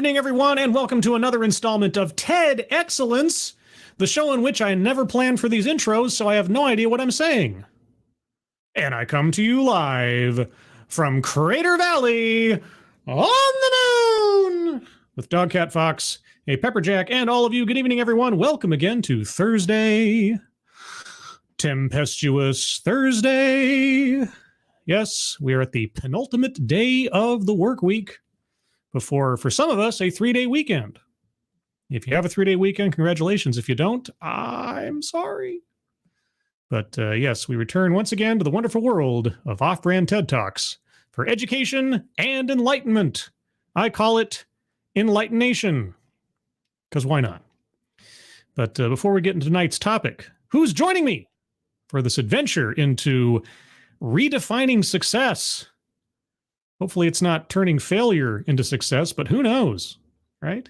evening, everyone, and welcome to another installment of TED Excellence, the show in which I never plan for these intros, so I have no idea what I'm saying. And I come to you live from Crater Valley on the moon with Dogcat Fox, a Pepperjack, and all of you. Good evening, everyone. Welcome again to Thursday. Tempestuous Thursday. Yes, we are at the penultimate day of the work week before, for some of us, a 3-day weekend. If you have a 3-day weekend, congratulations. If you don't, I'm sorry. But yes, we return once again to the wonderful world of off-brand TED Talks for education and enlightenment. I call it Enlightenation, because why not? But before we get into tonight's topic, who's joining me for this adventure into redefining success? Hopefully it's not turning failure into success, but who knows, right?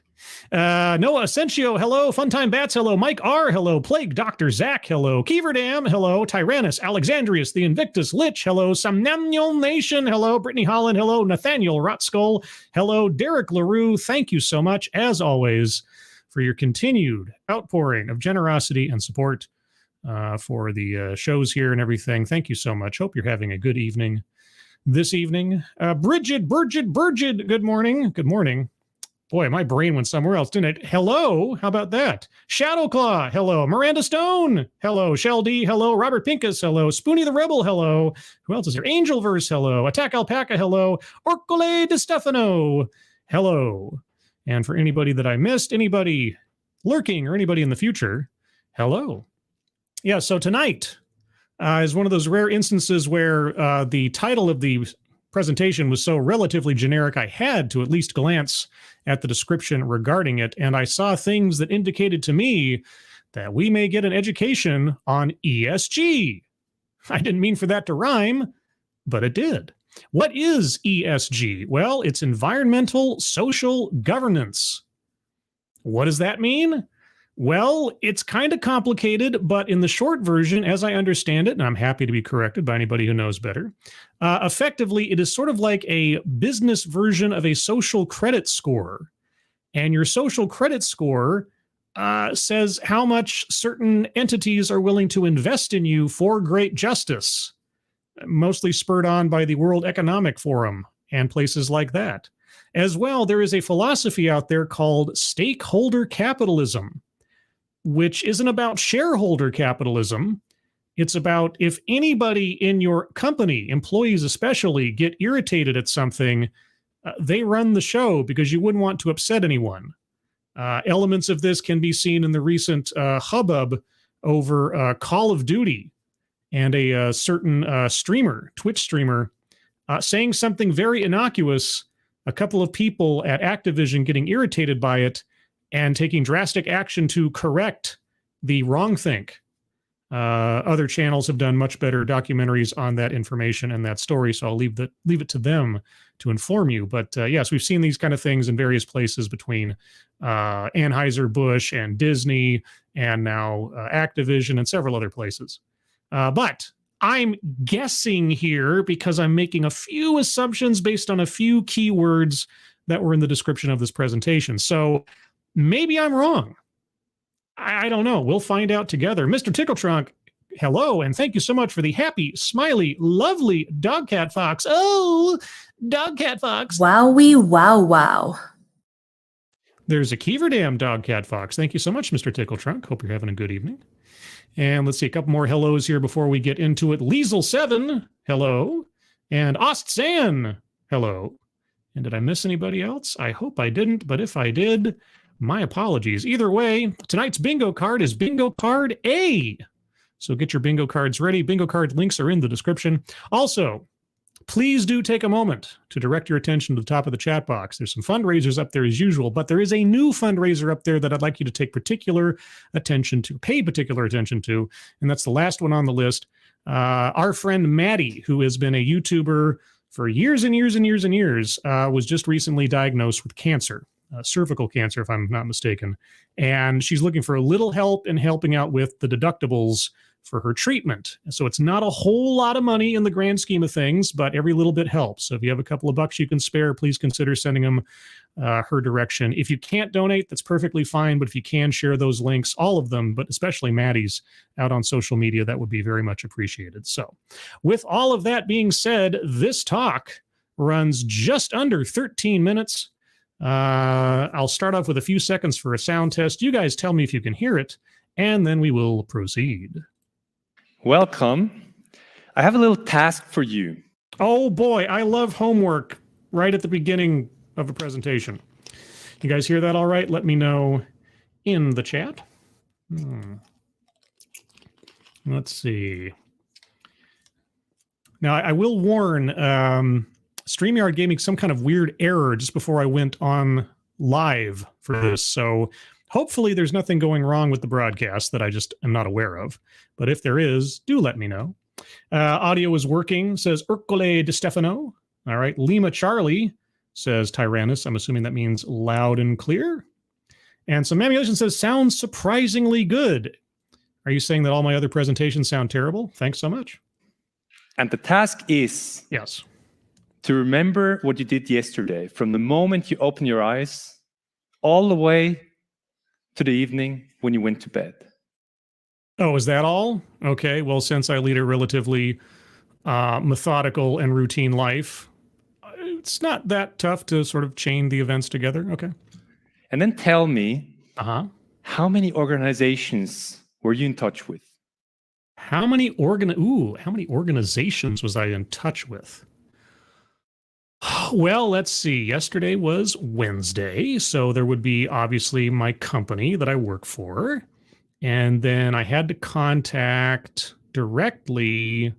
Noah Asensio, hello. Funtime Bats, hello. Mike R, hello. Plague Dr. Zach, hello. Keeverdam, hello. Tyrannus, Alexandrius, the Invictus Lich, hello. Somnamnul Nation, hello. Brittany Holland, hello. Nathaniel Rotskull, hello. Derek LaRue, thank you so much, as always, for your continued outpouring of generosity and support for the shows here and everything. Thank you so much. Hope you're having a good evening this evening. Bridget, good morning. Good morning. Boy, my brain went somewhere else, didn't it? Hello. How about that? Shadowclaw, hello. Miranda Stone, hello. Shell D, hello. Robert Pincus, hello. Spoony the Rebel, hello. Who else is here? Angelverse, hello. Attack Alpaca, hello. Orcole de Stefano, hello. And for anybody that I missed, anybody lurking or anybody in the future, hello. Yeah, so tonight is one of those rare instances where the title of the presentation was so relatively generic, I had to at least glance at the description regarding it, and I saw things that indicated to me that we may get an education on ESG. I didn't mean for that to rhyme, but it did. What is ESG? Well, it's environmental social governance. What does that mean? Well, it's kind of complicated, but in the short version, as I understand it, and I'm happy to be corrected by anybody who knows better, effectively, it is sort of like a business version of a social credit score. And your social credit score says how much certain entities are willing to invest in you for great justice, mostly spurred on by the World Economic Forum and places like that. As well, there is a philosophy out there called stakeholder capitalism, which isn't about shareholder capitalism. It's about if anybody in your company, employees especially, get irritated at something, they run the show because you wouldn't want to upset anyone. Elements of this can be seen in the recent hubbub over Call of Duty and a certain Twitch streamer, saying something very innocuous, a couple of people at Activision getting irritated by it, and taking drastic action to correct the wrongthink. Other channels have done much better documentaries on that information and that story, so I'll leave it to them to inform you. But yes, we've seen these kind of things in various places between Anheuser-Busch and Disney, and now Activision and several other places. But I'm guessing here because I'm making a few assumptions based on a few keywords that were in the description of this presentation. So maybe I'm wrong. I don't know. We'll find out together. Mr. Tickletrunk, hello, and thank you so much for the happy, smiley, lovely Dogcat Fox. Oh, Dogcat Fox. Wowie, wow. There's a Keeverdam Dogcat Fox. Thank you so much, Mr. Tickletrunk. Hope you're having a good evening. And let's see a couple more hellos here before we get into it. Liesel7, hello. And Ostzan, hello. And did I miss anybody else? I hope I didn't, but if I did, my apologies. Either way, tonight's bingo card is bingo card A. So get your bingo cards ready. Bingo card links are in the description. Also, please do take a moment to direct your attention to the top of the chat box. There's some fundraisers up there as usual, but there is a new fundraiser up there that I'd like you to take particular attention to, pay particular attention to, and that's the last one on the list. Our friend Maddie, who has been a YouTuber for years and years and years and years, was just recently diagnosed with cancer. Cervical cancer, if I'm not mistaken. And she's looking for a little help in helping out with the deductibles for her treatment. So it's not a whole lot of money in the grand scheme of things, but every little bit helps. So if you have a couple of bucks you can spare, please consider sending them her direction. If you can't donate, that's perfectly fine. But if you can share those links, all of them, but especially Maddie's, out on social media, that would be very much appreciated. So with all of that being said, this talk runs just under 13 minutes. I'll start off with a few seconds for a sound test. You guys tell me if you can hear it, and then we will proceed. Welcome. I have a little task for you. Oh boy, I love homework right at the beginning of a presentation. You guys hear that all right? Let me know in the chat. Let's see. Now, I will warn, StreamYard gave me some kind of weird error just before I went on live for this. So hopefully there's nothing going wrong with the broadcast that I just am not aware of. But if there is, do let me know. Audio is working, says Ercole De Stefano. All right. Lima Charlie says Tyrannus. I'm assuming that means loud and clear. And so Mamulation says, sounds surprisingly good. Are you saying that all my other presentations sound terrible? Thanks so much. And the task is Yes. to remember what you did yesterday, from the moment you open your eyes all the way to the evening when you went to bed. Oh, is that all? Okay. Well, since I lead a relatively methodical and routine life, it's not that tough to sort of chain the events together. Okay. And then tell me, Uh-huh. how many organizations were you in touch with? How many organizations was I in touch with? Well, let's see. Yesterday was Wednesday, so there would be obviously my company that I work for. And then I had to contact directly.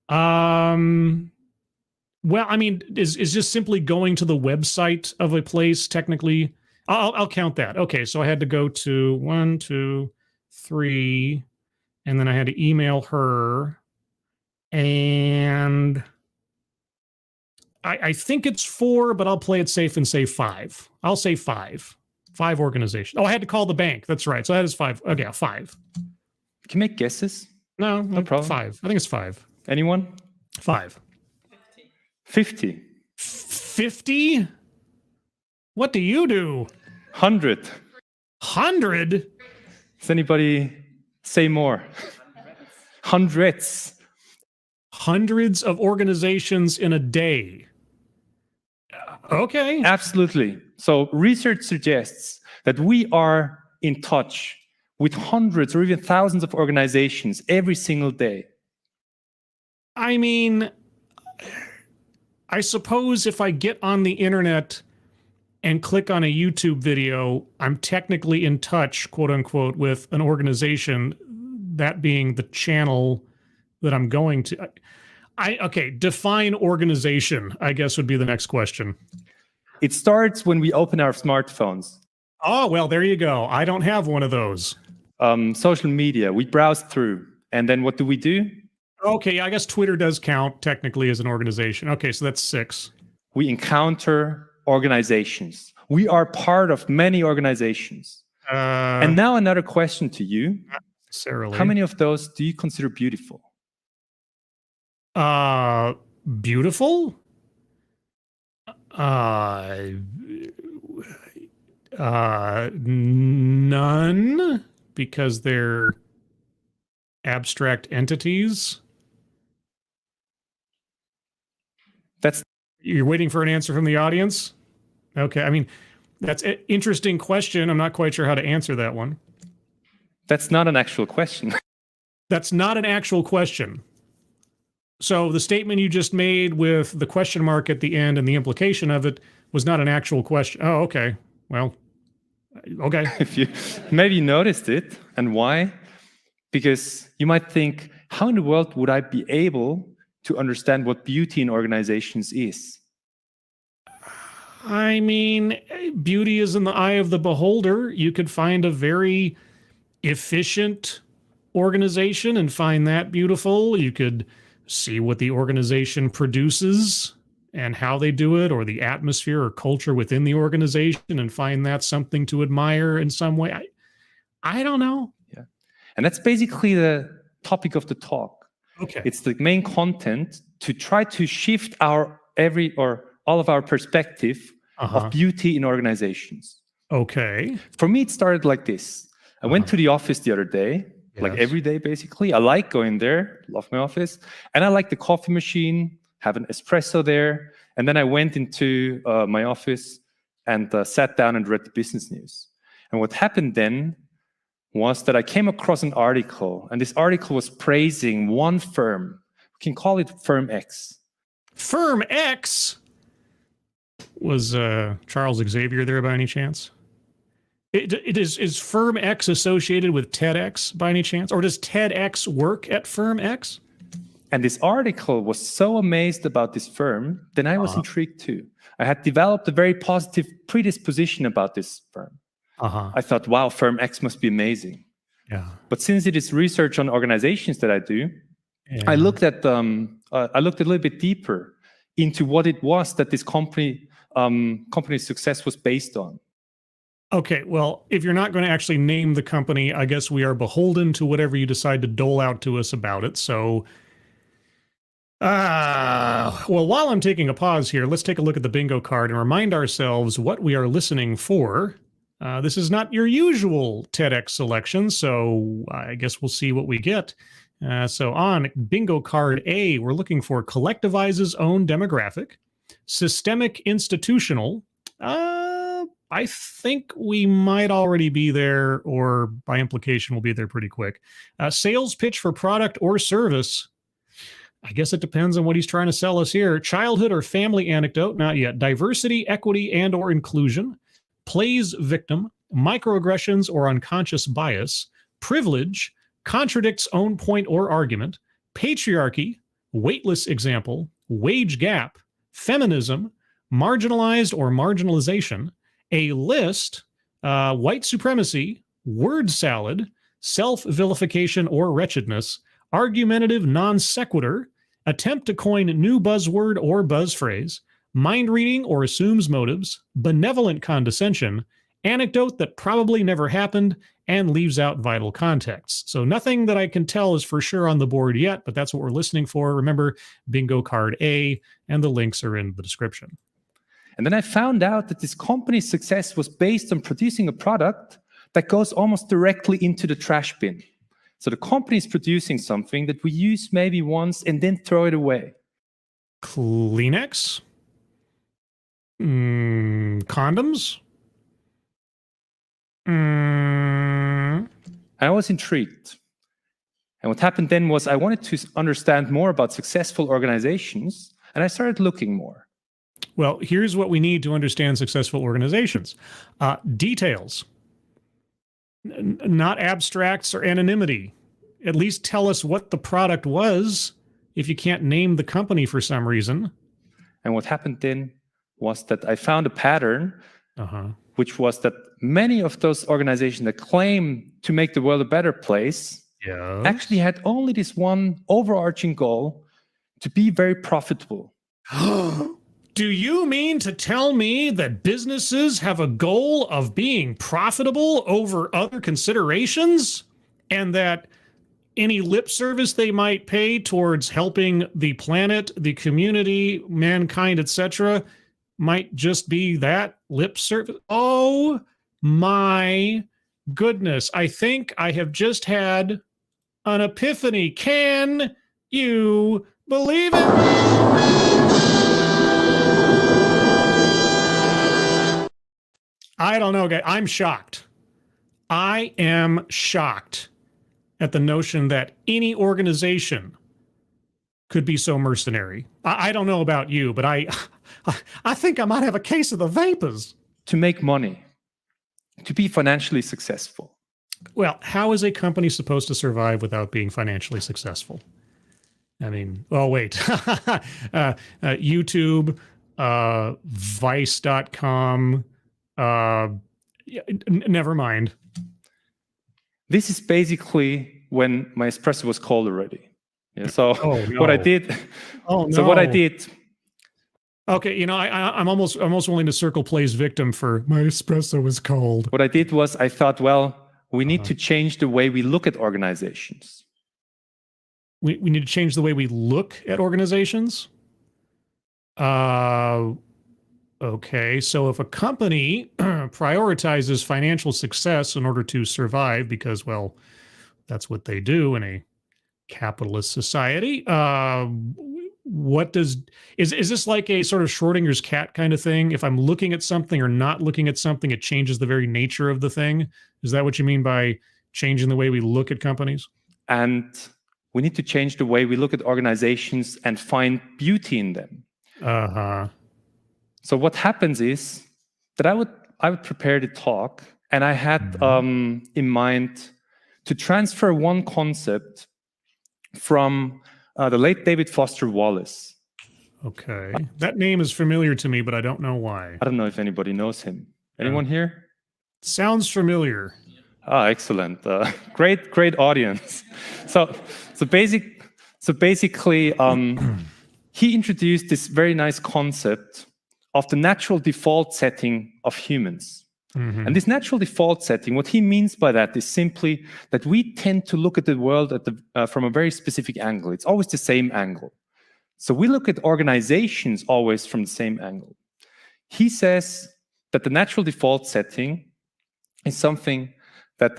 Well, I mean, is just simply going to the website of a place technically? I'll count that. Okay, so I had to go to 1, 2, 3, and then I had to email her, and I think it's 4, but I'll play it safe and say 5. I'll say 5. 5 organizations. Oh, I had to call the bank. That's right. So that is 5. Okay, 5. Can you make guesses? No problem. 5. I think it's 5. Anyone? 5. 50. 50? What do you do? 100. 100? Does anybody say more? Hundreds. Hundreds of organizations in a day. Okay. Absolutely. So research suggests that we are in touch with hundreds or even thousands of organizations every single day. I mean, I suppose if I get on the internet and click on a YouTube video, I'm technically in touch, quote unquote, with an organization, that being the channel that I'm going to. Okay, define organization, I guess would be the next question. It starts when we open our smartphones. Oh, well, there you go. I don't have one of those. Social media, we browse through. And then what do we do? Okay, I guess Twitter does count technically as an organization. Okay, so that's 6. We encounter organizations. We are part of many organizations. And now another question to you. Not necessarily. How many of those do you consider beautiful? Beautiful? None, because they're abstract entities. You're waiting for an answer from the audience? Okay, I mean, that's an interesting question. I'm not quite sure how to answer that one. That's not an actual question. That's not an actual question. So the statement you just made with the question mark at the end and the implication of it was not an actual question. Oh, okay. Well, okay. If you maybe noticed it, and why? Because you might think, how in the world would I be able to understand what beauty in organizations is? I mean, beauty is in the eye of the beholder. You could find a very efficient organization and find that beautiful. You could see what the organization produces and how they do it, or the atmosphere or culture within the organization, and find that something to admire in some way. I don't know. Yeah. And that's basically the topic of the talk. Okay. It's the main content to try to shift all of our perspective of beauty in organizations. Okay. For me, it started like this. I went to the office the other day, like Yes. every day, basically. I like going there, love my office. And I like the coffee machine, have an espresso there. And then I went into my office and sat down and read the business news. And what happened then was that I came across an article, and this article was praising one firm. We can call it Firm X. Firm X? Was Charles Xavier there by any chance? Is Firm X associated with TEDx by any chance? Or does TEDx work at Firm X? And this article was so amazed about this firm, then I was intrigued too. I had developed a very positive predisposition about this firm. I thought, wow, Firm X must be amazing. Yeah. But since it is research on organizations that I do, I looked at a little bit deeper into what it was that this company's success was based on. Okay, well, if you're not going to actually name the company, I guess we are beholden to whatever you decide to dole out to us about it. So, well, while I'm taking a pause here, let's take a look at the bingo card and remind ourselves what we are listening for. This is not your usual TEDx selection, so I guess we'll see what we get. So on bingo card A, we're looking for collectivizes own demographic, systemic institutional. I think we might already be there, or by implication, we'll be there pretty quick. Sales pitch for product or service. I guess it depends on what he's trying to sell us here. Childhood or family anecdote, not yet. Diversity, equity, and or inclusion. Plays victim. Microaggressions or unconscious bias. Privilege. Contradicts own point or argument. Patriarchy. Weightless example. Wage gap. Feminism. Marginalized or marginalization. A list, white supremacy, word salad, self-vilification or wretchedness, argumentative non sequitur, attempt to coin new buzzword or buzz phrase, mind reading or assumes motives, benevolent condescension, anecdote that probably never happened, and leaves out vital context. So nothing that I can tell is for sure on the board yet, but that's what we're listening for. Remember, bingo card A, and the links are in the description. And then I found out that this company's success was based on producing a product that goes almost directly into the trash bin. So the company is producing something that we use maybe once and then throw it away. Kleenex? Condoms? I was intrigued. And what happened then was I wanted to understand more about successful organizations, and I started looking more. Well, here's what we need to understand successful organizations. Details, not abstracts or anonymity. At least tell us what the product was if you can't name the company for some reason. And what happened then was that I found a pattern, which was that many of those organizations that claim to make the world a better place actually had only this one overarching goal: to be very profitable. Do you mean to tell me that businesses have a goal of being profitable over other considerations, and that any lip service they might pay towards helping the planet, the community, mankind, etc., might just be that lip service? Oh my goodness. I think I have just had an epiphany. Can you believe it? I don't know, guys. I'm shocked. I am shocked at the notion that any organization could be so mercenary. I don't know about you, but I think I might have a case of the vapors. To make money, to be financially successful. Well, how is a company supposed to survive without being financially successful? I mean, oh, wait. YouTube, Vice.com, never mind. This is basically when my espresso was cold already. Yeah, so what I did. So what I did. Okay, you know, I'm almost willing to circle plays victim for my espresso was cold. What I did was I thought, well, we need to change the way we look at organizations. We need to change the way we look at organizations? Okay, so if a company prioritizes financial success in order to survive, because, well, that's what they do in a capitalist society, is this like a sort of Schrodinger's cat kind of thing? If I'm looking at something or not looking at something, it changes the very nature of the thing? Is that what you mean by changing the way we look at companies? And we need to change the way we look at organizations and find beauty in them. So what happens is that I would prepare the talk, and I had in mind to transfer one concept from the late David Foster Wallace. Okay, that name is familiar to me, but I don't know why. I don't know if anybody knows him. Anyone here? Sounds familiar. Ah, excellent. Great audience. So basically, he introduced this very nice concept of the natural default setting of humans. And this natural default setting, what he means by that is simply that we tend to look at the world from a very specific angle. It's always the same angle. So we look at organizations always from the same angle. He says that the natural default setting is something that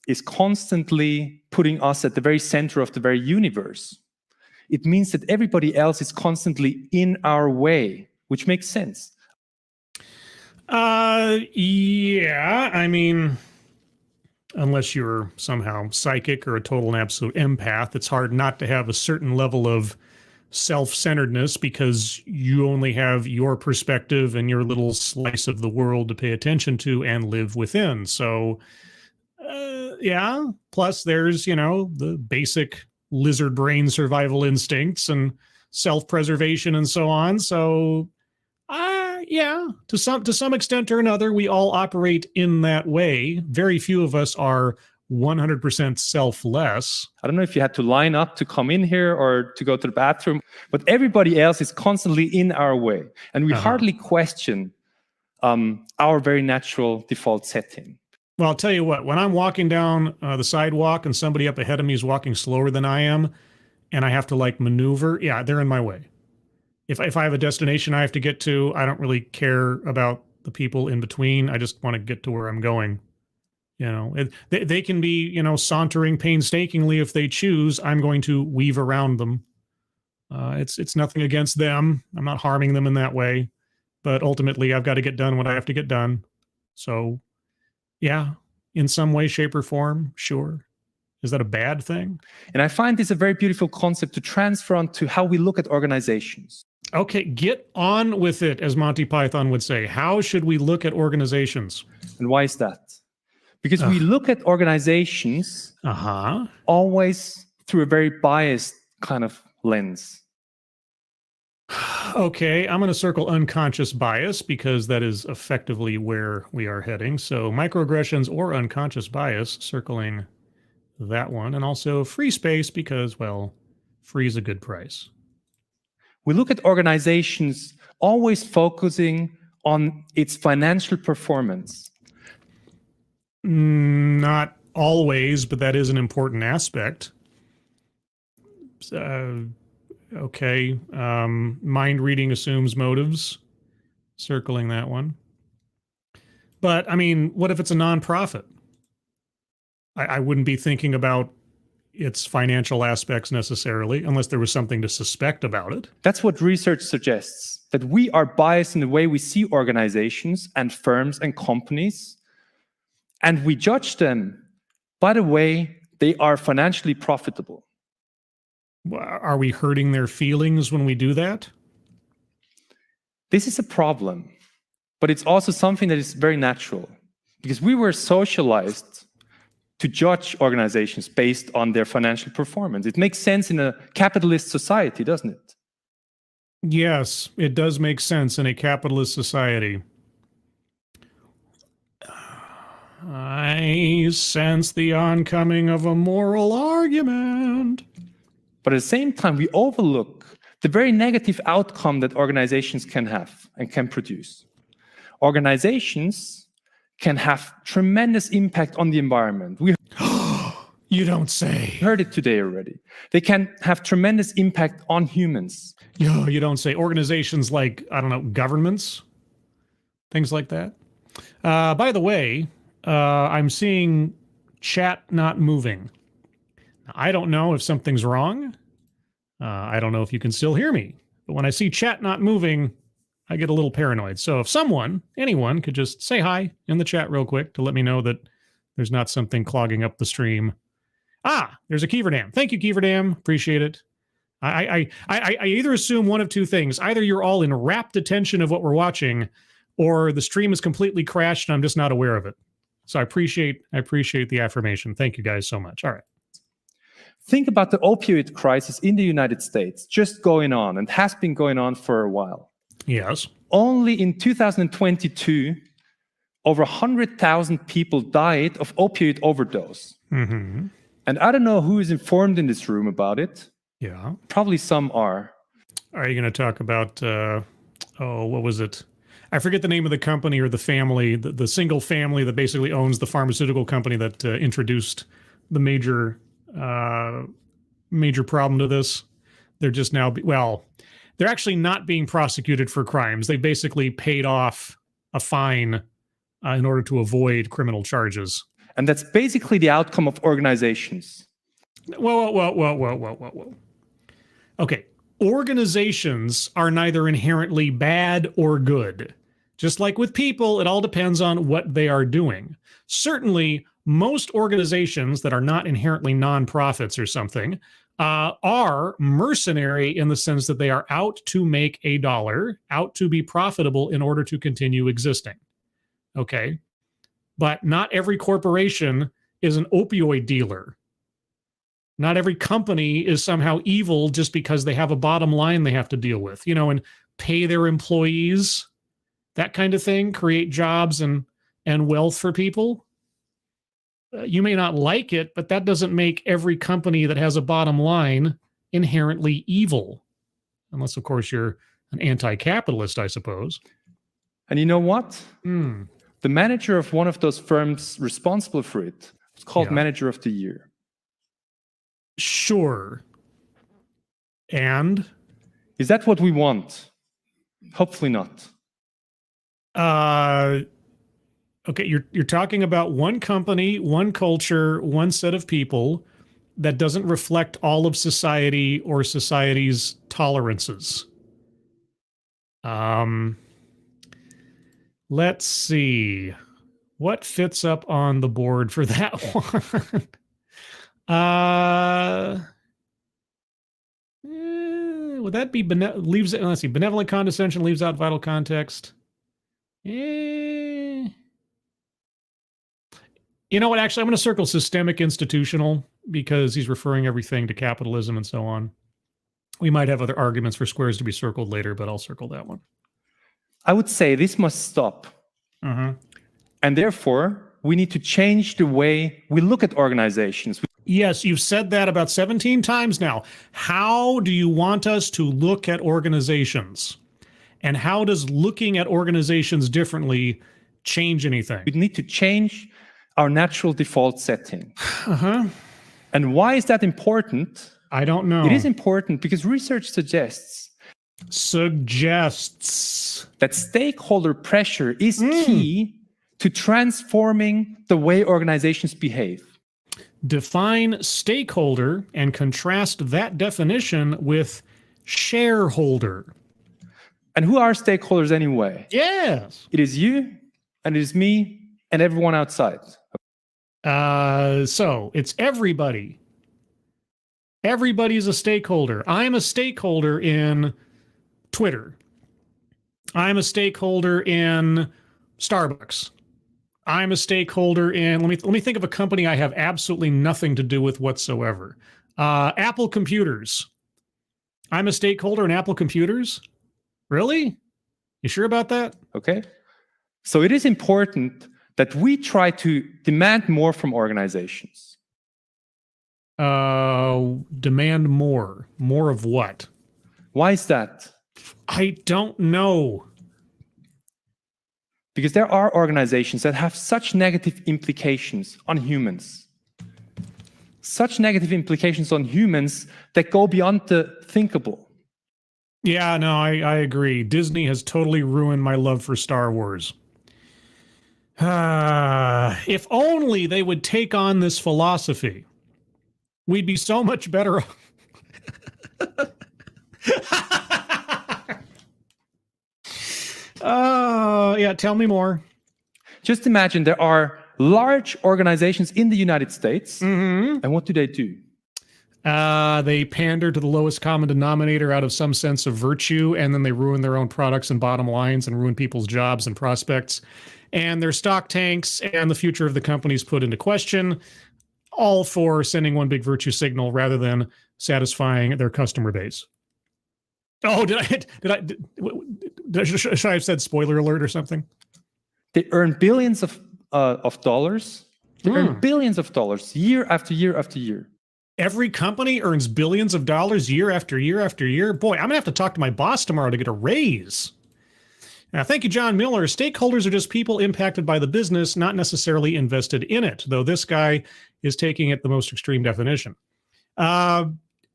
is constantly putting us at the very center of the very universe. It means that everybody else is constantly in our way, which makes sense. Yeah, I mean, unless you're somehow psychic or a total and absolute empath, it's hard not to have a certain level of self-centeredness because you only have your perspective and your little slice of the world to pay attention to and live within. So, yeah, plus there's, the basic lizard brain survival instincts and self-preservation and so on. So, yeah, to some extent or another, we all operate in that way. Very few of us are 100% selfless. I don't know if you had to line up to come in here or to go to the bathroom, but everybody else is constantly in our way. And we hardly question our very natural default setting. Well, I'll tell you what, when I'm walking down the sidewalk and somebody up ahead of me is walking slower than I am, and I have to maneuver, yeah, they're in my way. If I have a destination I have to get to, I don't really care about the people in between. I just want to get to where I'm going. They can be, sauntering painstakingly if they choose. I'm going to weave around them. It's nothing against them. I'm not harming them in that way. But ultimately, I've got to get done what I have to get done. So, yeah, in some way, shape, or form, sure. Is that a bad thing? And I find this a very beautiful concept to transfer onto how we look at organizations. Okay, get on with it, as Monty Python would say. How should we look at organizations? And why is that? Because we look at organizations always through a very biased kind of lens. Okay, I'm going to circle unconscious bias because that is effectively where we are heading. So microaggressions or unconscious bias, circling that one. And also free space because, well, free is a good price. We look at organizations always focusing on its financial performance. Not always, but that is an important aspect. Okay. Mind reading assumes motives. Circling that one. But, I mean, what if it's a nonprofit? I wouldn't be thinking about its financial aspects necessarily, unless there was something to suspect about it. That's what research suggests, that we are biased in the way we see organizations and firms and companies, and we judge them by the way they are financially profitable. Are we hurting their feelings when we do that? This is a problem, but it's also something that is very natural, because we were socialized to judge organizations based on their financial performance. It makes sense in a capitalist society, doesn't it? Yes, it does make sense in a capitalist society. I sense the oncoming of a moral argument. But at the same time, we overlook the very negative outcome that organizations can have and can produce. Organizations can have tremendous impact on the environment. We You don't say. heard it today already. They can have tremendous impact on humans. You don't say. Organizations like, I don't know, governments, things like that. By the way, I'm seeing chat not moving. I don't know if something's wrong. I don't know if you can still hear me. But when I see chat not moving, I get a little paranoid. So if anyone could just say hi in the chat real quick to let me know that there's not something clogging up the stream. There's a Keeverdam. Thank you, Keeverdam. Appreciate it. I either assume one of two things. Either you're all in rapt attention of what we're watching, or the stream is completely crashed and I'm just not aware of it. So I appreciate the affirmation. Thank you guys so much. All right. Think about the opioid crisis in the United States, just going on and has been going on for a while. Yes. Only in 2022, over 100,000 people died of opioid overdose. Mm-hmm. And I don't know who is informed in this room about it. Yeah. Probably some are. Are you going to talk about, what was it? I forget the name of the company or the family, the single family that basically owns the pharmaceutical company that introduced the major problem to this. They're just now, they're actually not being prosecuted for crimes. They basically paid off a fine in order to avoid criminal charges. And that's basically the outcome of organizations. Whoa. Okay. Organizations are neither inherently bad or good. Just like with people, it all depends on what they are doing. Certainly, most organizations that are not inherently nonprofits or something are mercenary in the sense that they are out to make a dollar, out to be profitable in order to continue existing. Okay? But not every corporation is an opioid dealer. Not every company is somehow evil just because they have a bottom line they have to deal with, and pay their employees, that kind of thing, create jobs and wealth for people. You may not like it, but that doesn't make every company that has a bottom line inherently evil. Unless, of course, you're an anti-capitalist, I suppose. And you know what? The manager of one of those firms responsible for it was called Manager of the Year. Sure. And? Is that what we want? Hopefully not. Okay, you're talking about one company, one culture, one set of people that doesn't reflect all of society or society's tolerances. Let's see. What fits up on the board for that one? Would that be benevolent condescension leaves out vital context? You know what? Actually, I'm going to circle systemic institutional because he's referring everything to capitalism and so on. We might have other arguments for squares to be circled later, but I'll circle that one. I would say this must stop. Mm-hmm. And therefore, we need to change the way we look at organizations. Yes, you've said that about 17 times now. How do you want us to look at organizations? And how does looking at organizations differently change anything? We need to change our natural default setting. Uh-huh. And why is that important? I don't know. It is important because research suggests that stakeholder pressure is key to transforming the way organizations behave. Define stakeholder and contrast that definition with shareholder. And who are stakeholders anyway? Yes. It is you, and it is me, and everyone outside. So it's everybody. Everybody's a stakeholder. I'm a stakeholder in Twitter. I'm a stakeholder in Starbucks. I'm a stakeholder in, let me think of a company I have absolutely nothing to do with whatsoever. Apple Computers. I'm a stakeholder in Apple Computers? Really? You sure about that? Okay. So it is important that we try to demand more from organizations. Demand more. More of what? Why is that? I don't know. Because there are organizations that have such negative implications on humans. Such negative implications on humans that go beyond the thinkable. Yeah, no, I agree. Disney has totally ruined my love for Star Wars. If only they would take on this philosophy, we'd be so much better off. Yeah, tell me more. Just imagine there are large organizations in the United States, and what do? They pander to the lowest common denominator out of some sense of virtue, and then they ruin their own products and bottom lines and ruin people's jobs and prospects. And their stock tanks and the future of the companies put into question, all for sending one big virtue signal rather than satisfying their customer base. Oh, should I have said spoiler alert or something? They earn billions of dollars. They earn billions of dollars year after year after year. Every company earns billions of dollars year after year after year. Boy, I'm going to have to talk to my boss tomorrow to get a raise. Now, thank you, John Miller. Stakeholders are just people impacted by the business, not necessarily invested in it, though this guy is taking it the most extreme definition.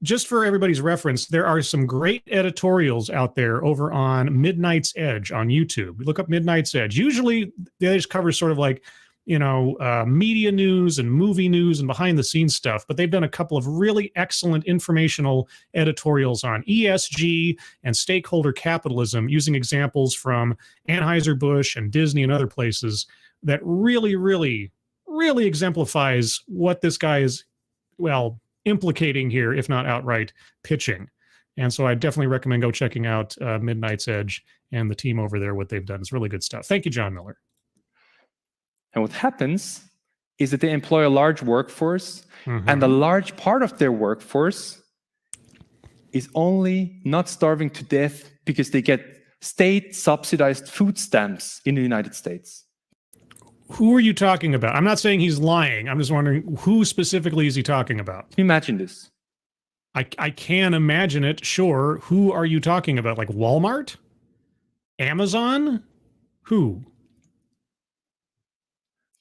Just for everybody's reference, there are some great editorials out there over on Midnight's Edge on YouTube. Look up Midnight's Edge. Usually they just cover sort of like, media news and movie news and behind the scenes stuff, but they've done a couple of really excellent informational editorials on ESG and stakeholder capitalism using examples from Anheuser-Busch and Disney and other places that really, really, really exemplifies what this guy is, well, implicating here, if not outright pitching. And so I definitely recommend go checking out Midnight's Edge and the team over there, what they've done. It's really good stuff. Thank you, John Miller. And what happens is that they employ a large workforce, and a large part of their workforce is only not starving to death because they get state-subsidized food stamps in the United States. Who are you talking about? I'm not saying he's lying. I'm just wondering, who specifically is he talking about? Imagine this. I can imagine it, sure. Who are you talking about? Like Walmart? Amazon? Who?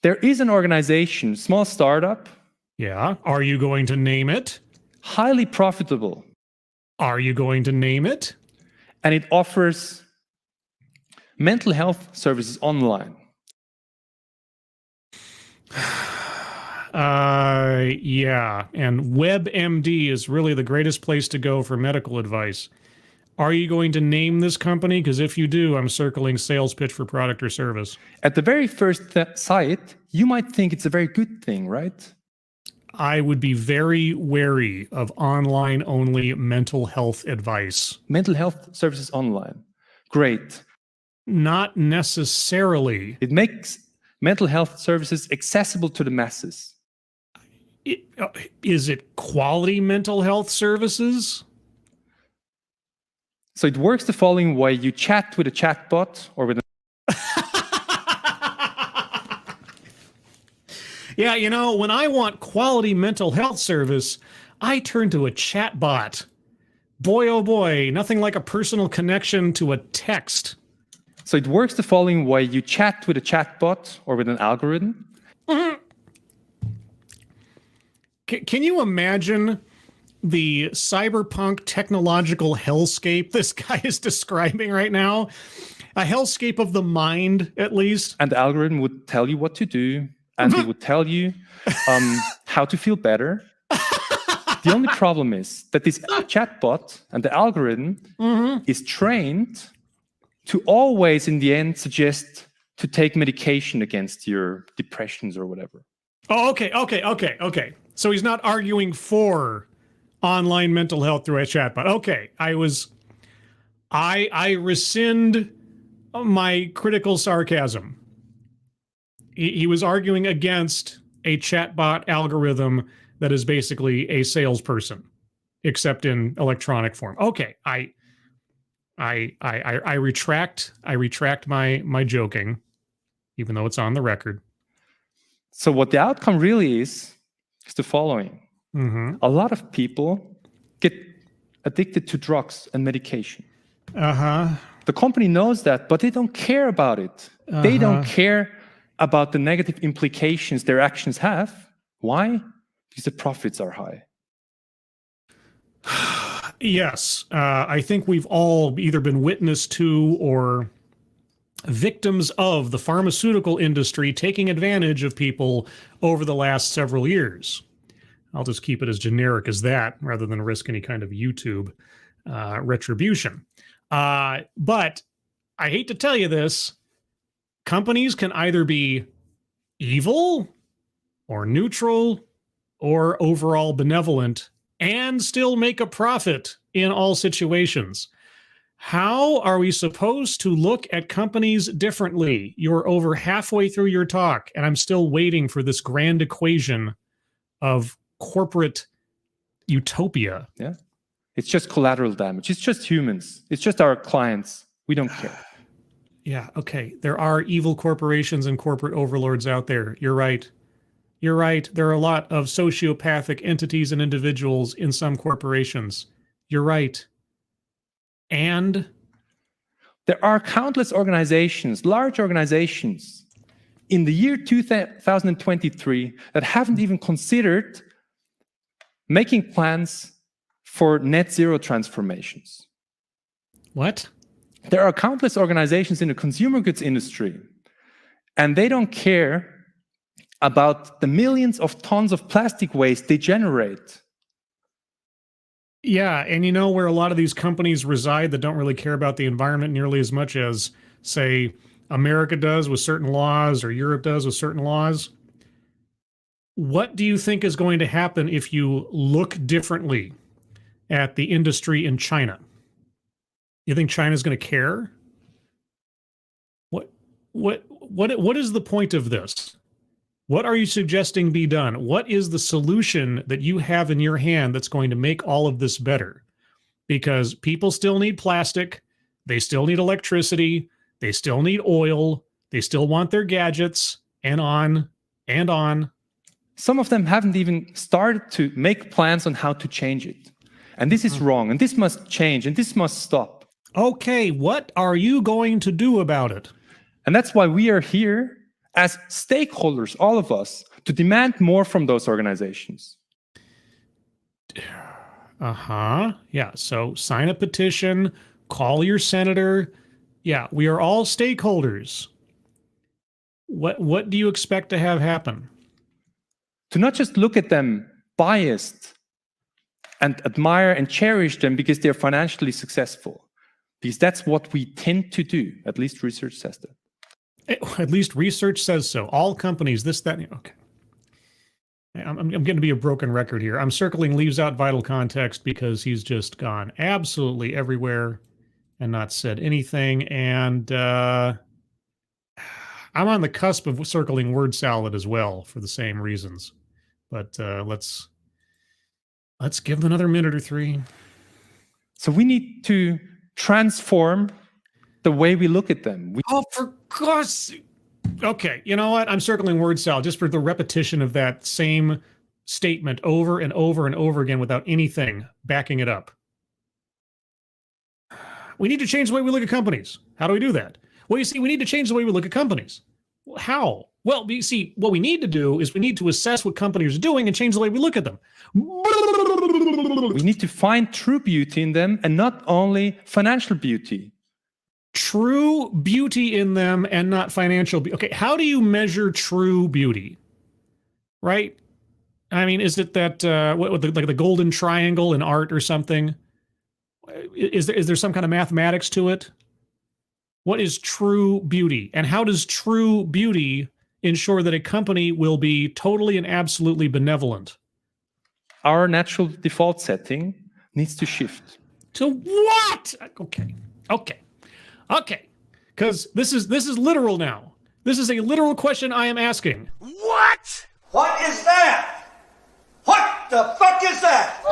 There is an organization, small startup. Yeah. Are you going to name it? Highly profitable. Are you going to name it? And it offers mental health services online. Yeah. And WebMD is really the greatest place to go for medical advice. Are you going to name this company? Because if you do, I'm circling sales pitch for product or service. At the very first sight, you might think it's a very good thing, right? I would be very wary of online-only mental health advice. Mental health services online. Great. Not necessarily. It makes mental health services accessible to the masses. Is it quality mental health services? So it works the following way. You chat with a chatbot or with a... Yeah, when I want quality mental health service, I turn to a chatbot. Boy, oh boy, nothing like a personal connection to a text. So it works the following way. You chat with a chatbot or with an algorithm. Can you imagine the cyberpunk technological hellscape this guy is describing right now? A hellscape of the mind, at least. And the algorithm would tell you what to do, and it would tell you how to feel better. The only problem is that this chatbot and the algorithm is trained to always, in the end, suggest to take medication against your depressions or whatever. Oh, okay. So he's not arguing for online mental health through a chatbot. Okay, I rescind my critical sarcasm. He was arguing against a chatbot algorithm that is basically a salesperson, except in electronic form. Okay, I retract my joking, even though it's on the record. So what the outcome really is the following. A lot of people get addicted to drugs and medication. The company knows that, but they don't care about it. They don't care about the negative implications their actions have. Why? Because the profits are high. Yes, I think we've all either been witness to or victims of the pharmaceutical industry taking advantage of people over the last several years. I'll just keep it as generic as that rather than risk any kind of YouTube retribution. But I hate to tell you this, companies can either be evil or neutral or overall benevolent and still make a profit in all situations. How are we supposed to look at companies differently? You're over halfway through your talk, and I'm still waiting for this grand equation of corporate utopia. Yeah. It's just collateral damage. It's just humans. It's just our clients. We don't care. Yeah, okay. There are evil corporations and corporate overlords out there. You're right. You're right. There are a lot of sociopathic entities and individuals in some corporations. You're right. And there are countless organizations, large organizations, in the year 2023 that haven't even considered making plans for net zero transformations. what? There are countless organizations in the consumer goods industry, and they don't care about the millions of tons of plastic waste they generate. Yeah, and you know where a lot of these companies reside that don't really care about the environment nearly as much as, say, America does with certain laws or Europe does with certain laws? What do you think is going to happen if you look differently at the industry in China? You think China's going to care? What is the point of this? What are you suggesting be done? What is the solution that you have in your hand that's going to make all of this better? Because people still need plastic, they still need electricity, they still need oil, they still want their gadgets, and on and on. Some of them haven't even started to make plans on how to change it. And this is wrong, and this must change, and this must stop. Okay, what are you going to do about it? And that's why we are here as stakeholders, all of us, to demand more from those organizations. Yeah, so sign a petition, call your senator. Yeah, we are all stakeholders. What do you expect to have happen? To not just look at them biased and admire and cherish them because they're financially successful. Because that's what we tend to do. At least research says that. At least research says so. All companies, this, that, okay. I'm going to be a broken record here. I'm circling leaves out vital context because he's just gone absolutely everywhere and not said anything. And I'm on the cusp of circling word salad as well for the same reasons. But let's give them another minute or three. So we need to transform the way we look at them. Oh, for God's sake. Okay, you know what? I'm circling word salad just for the repetition of that same statement over and over and over again without anything backing it up. We need to change the way we look at companies. How do we do that? Well, you see, we need to change the way we look at companies. How? Well, you see, what we need to do is we need to assess what companies are doing and change the way we look at them. We need to find true beauty in them and not only financial beauty. True beauty in them and not financial beauty. Okay, how do you measure true beauty? Right? I mean, is it that like the golden triangle in art or something? Is there some kind of mathematics to it? What is true beauty? And how does true beauty ensure that a company will be totally and absolutely benevolent? Our natural default setting needs to shift. To what? Okay. Because this is literal now. This is a literal question I am asking. What? What is that? What the fuck is that?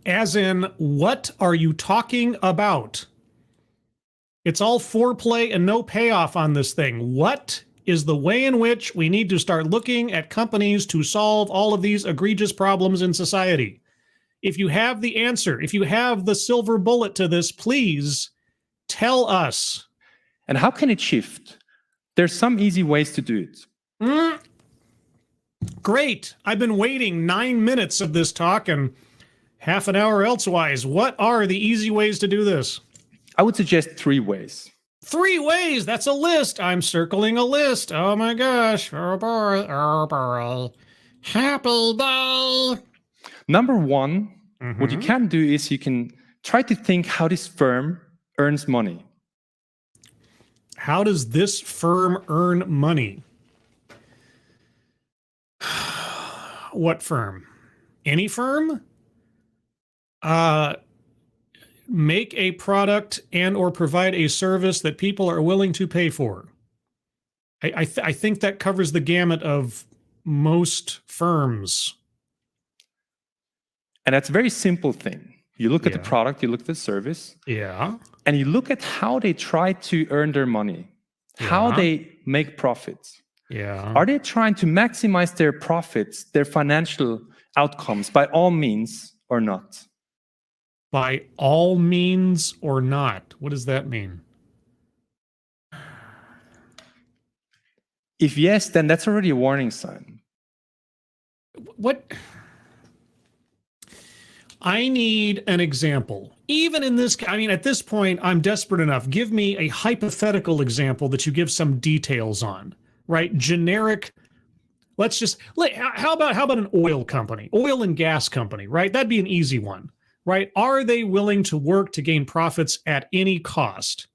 As in, what are you talking about? It's all foreplay and no payoff on this thing. What is the way in which we need to start looking at companies to solve all of these egregious problems in society? If you have the answer, if you have the silver bullet to this, please tell us. And how can it shift? There's some easy ways to do it. Great. I've been waiting 9 minutes of this talk and half an hour elsewise. What are the easy ways to do this? I would suggest 3 ways. 3 ways. That's a list. I'm circling a list. Oh my gosh. Happy day. Number 1, what you can do is you can try to think how this firm earns money. How does this firm earn money? What firm? Any firm? Make a product and or provide a service that people are willing to pay for. I think that covers the gamut of most firms. And that's a very simple thing. You look at the product, you look at the service, and you look at how they try to earn their money, how they make profits. Are they trying to maximize their profits, their financial outcomes by all means or not? By all means or not? What does that mean? If yes, then that's already a warning sign. What? I need an example. Even in this, I mean, at this point, I'm desperate enough. Give me a hypothetical example that you give some details on, right? Generic. Let's just, how about an oil company, oil and gas company, right? That'd be an easy one, right? Are they willing to work to gain profits at any cost,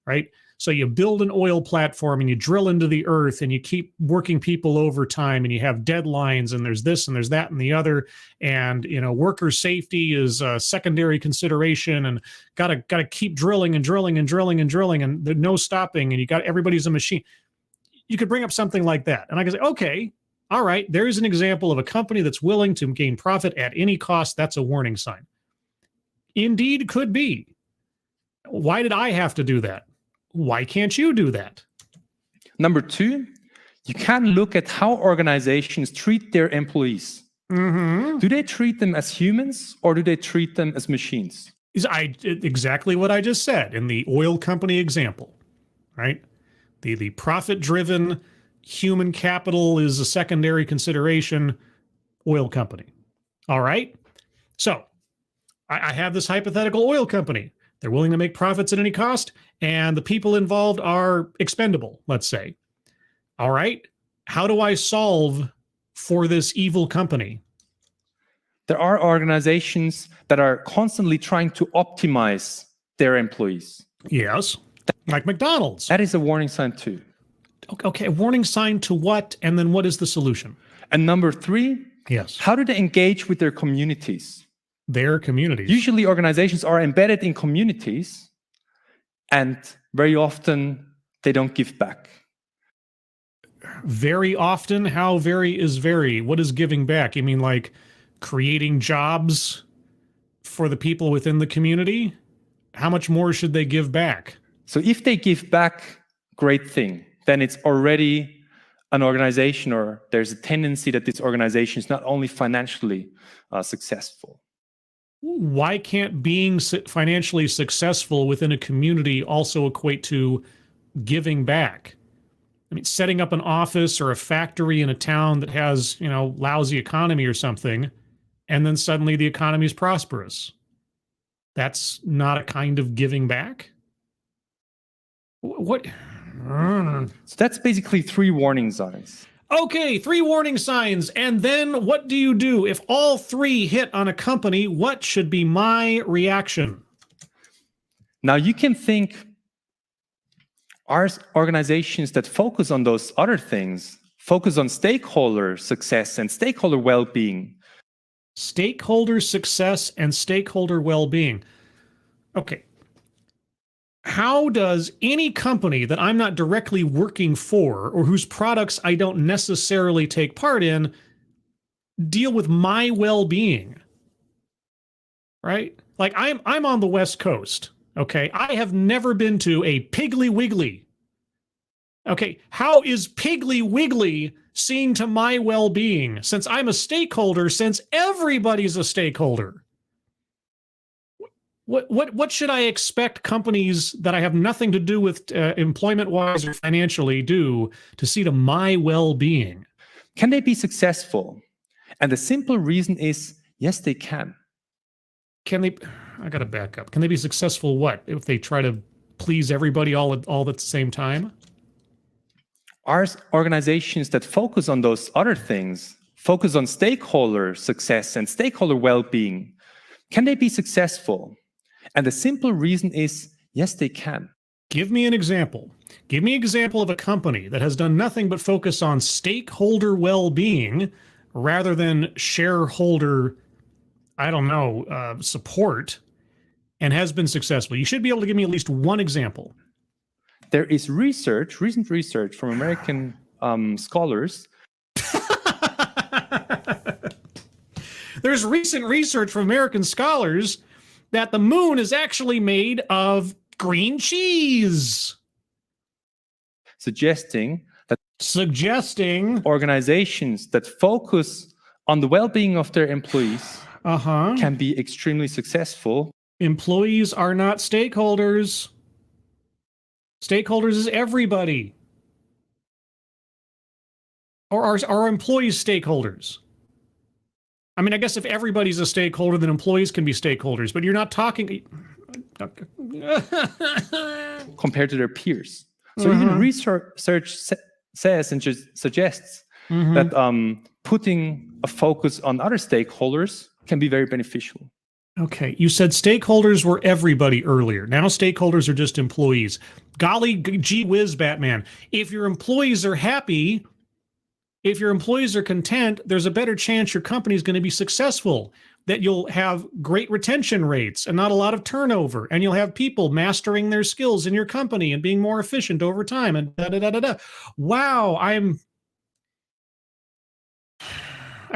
right? So you build an oil platform and you drill into the earth and you keep working people overtime and you have deadlines and there's this and there's that and the other. And, you know, worker safety is a secondary consideration and gotta keep drilling and drilling and drilling and drilling and there's no stopping and you got everybody's a machine. You could bring up something like that. And I can say, okay, all right, there's an example of a company that's willing to gain profit at any cost. That's a warning sign. Indeed could be. Why did I have to do that? Why can't you do that? Number 2, you can look at how organizations treat their employees. Do they treat them as humans or do they treat them as machines? Exactly what I just said in the oil company example, right? The profit-driven human capital is a secondary consideration oil company. All right? So I have this hypothetical oil company. They're willing to make profits at any cost, and the people involved are expendable, let's say. All right, how do I solve for this evil company? There are organizations that are constantly trying to optimize their employees. Yes, like McDonald's. That is a warning sign too. Okay, a warning sign to what, and then what is the solution? And number 3, yes, how do they engage with their communities? Their communities. Usually organizations are embedded in communities and very often they don't give back. Very often? How very is very? What is giving back? You mean like creating jobs for the people within the community? How much more should they give back? So if they give back, great thing. Then it's already an organization, or there's a tendency that this organization is not only financially successful. Why can't being financially successful within a community also equate to giving back? I mean, setting up an office or a factory in a town that has, you know, lousy economy or something, and then suddenly the economy is prosperous. That's not a kind of giving back? What? So that's basically 3 warning signs. Okay, 3 warning signs. And then what do you do? If all 3 hit on a company, what should be my reaction? Now you can think, are organizations that focus on those other things, focus on stakeholder success and stakeholder well-being? Stakeholder success and stakeholder well-being. Okay. How does any company that I'm not directly working for or whose products I don't necessarily take part in deal with my well-being? Right? Like I'm on the West Coast, okay? I have never been to a Piggly Wiggly. Okay, how is Piggly Wiggly seen to my well-being since I'm a stakeholder, since everybody's a stakeholder? What should I expect companies that I have nothing to do with employment-wise or financially do to see to my well-being? Can they be successful? And the simple reason is, yes, they can. Can they? I got to back up. Can they be successful? What if they try to please everybody all at the same time? Are organizations that focus on those other things, focus on stakeholder success and stakeholder well-being, can they be successful? And the simple reason is, yes, they can. Give me an example. Give me an example of a company that has done nothing but focus on stakeholder well-being rather than shareholder, I don't know, support, and has been successful. You should be able to give me at least one example. There is research, recent research from American scholars. There's recent research from American scholars that the moon is actually made of green cheese. Suggesting organizations that focus on the well-being of their employees can be extremely successful. Employees are not stakeholders. Stakeholders is everybody. Or are employees stakeholders? I mean, I guess if everybody's a stakeholder, then employees can be stakeholders, but you're not talking compared to their peers. So even research says and just suggests that putting a focus on other stakeholders can be very beneficial. Okay, you said stakeholders were everybody earlier. Now stakeholders are just employees. Golly gee whiz, Batman. If your employees are happy, if your employees are content, there's a better chance your company is going to be successful, that you'll have great retention rates and not a lot of turnover, and you'll have people mastering their skills in your company and being more efficient over time, and da-da-da-da-da. Wow, I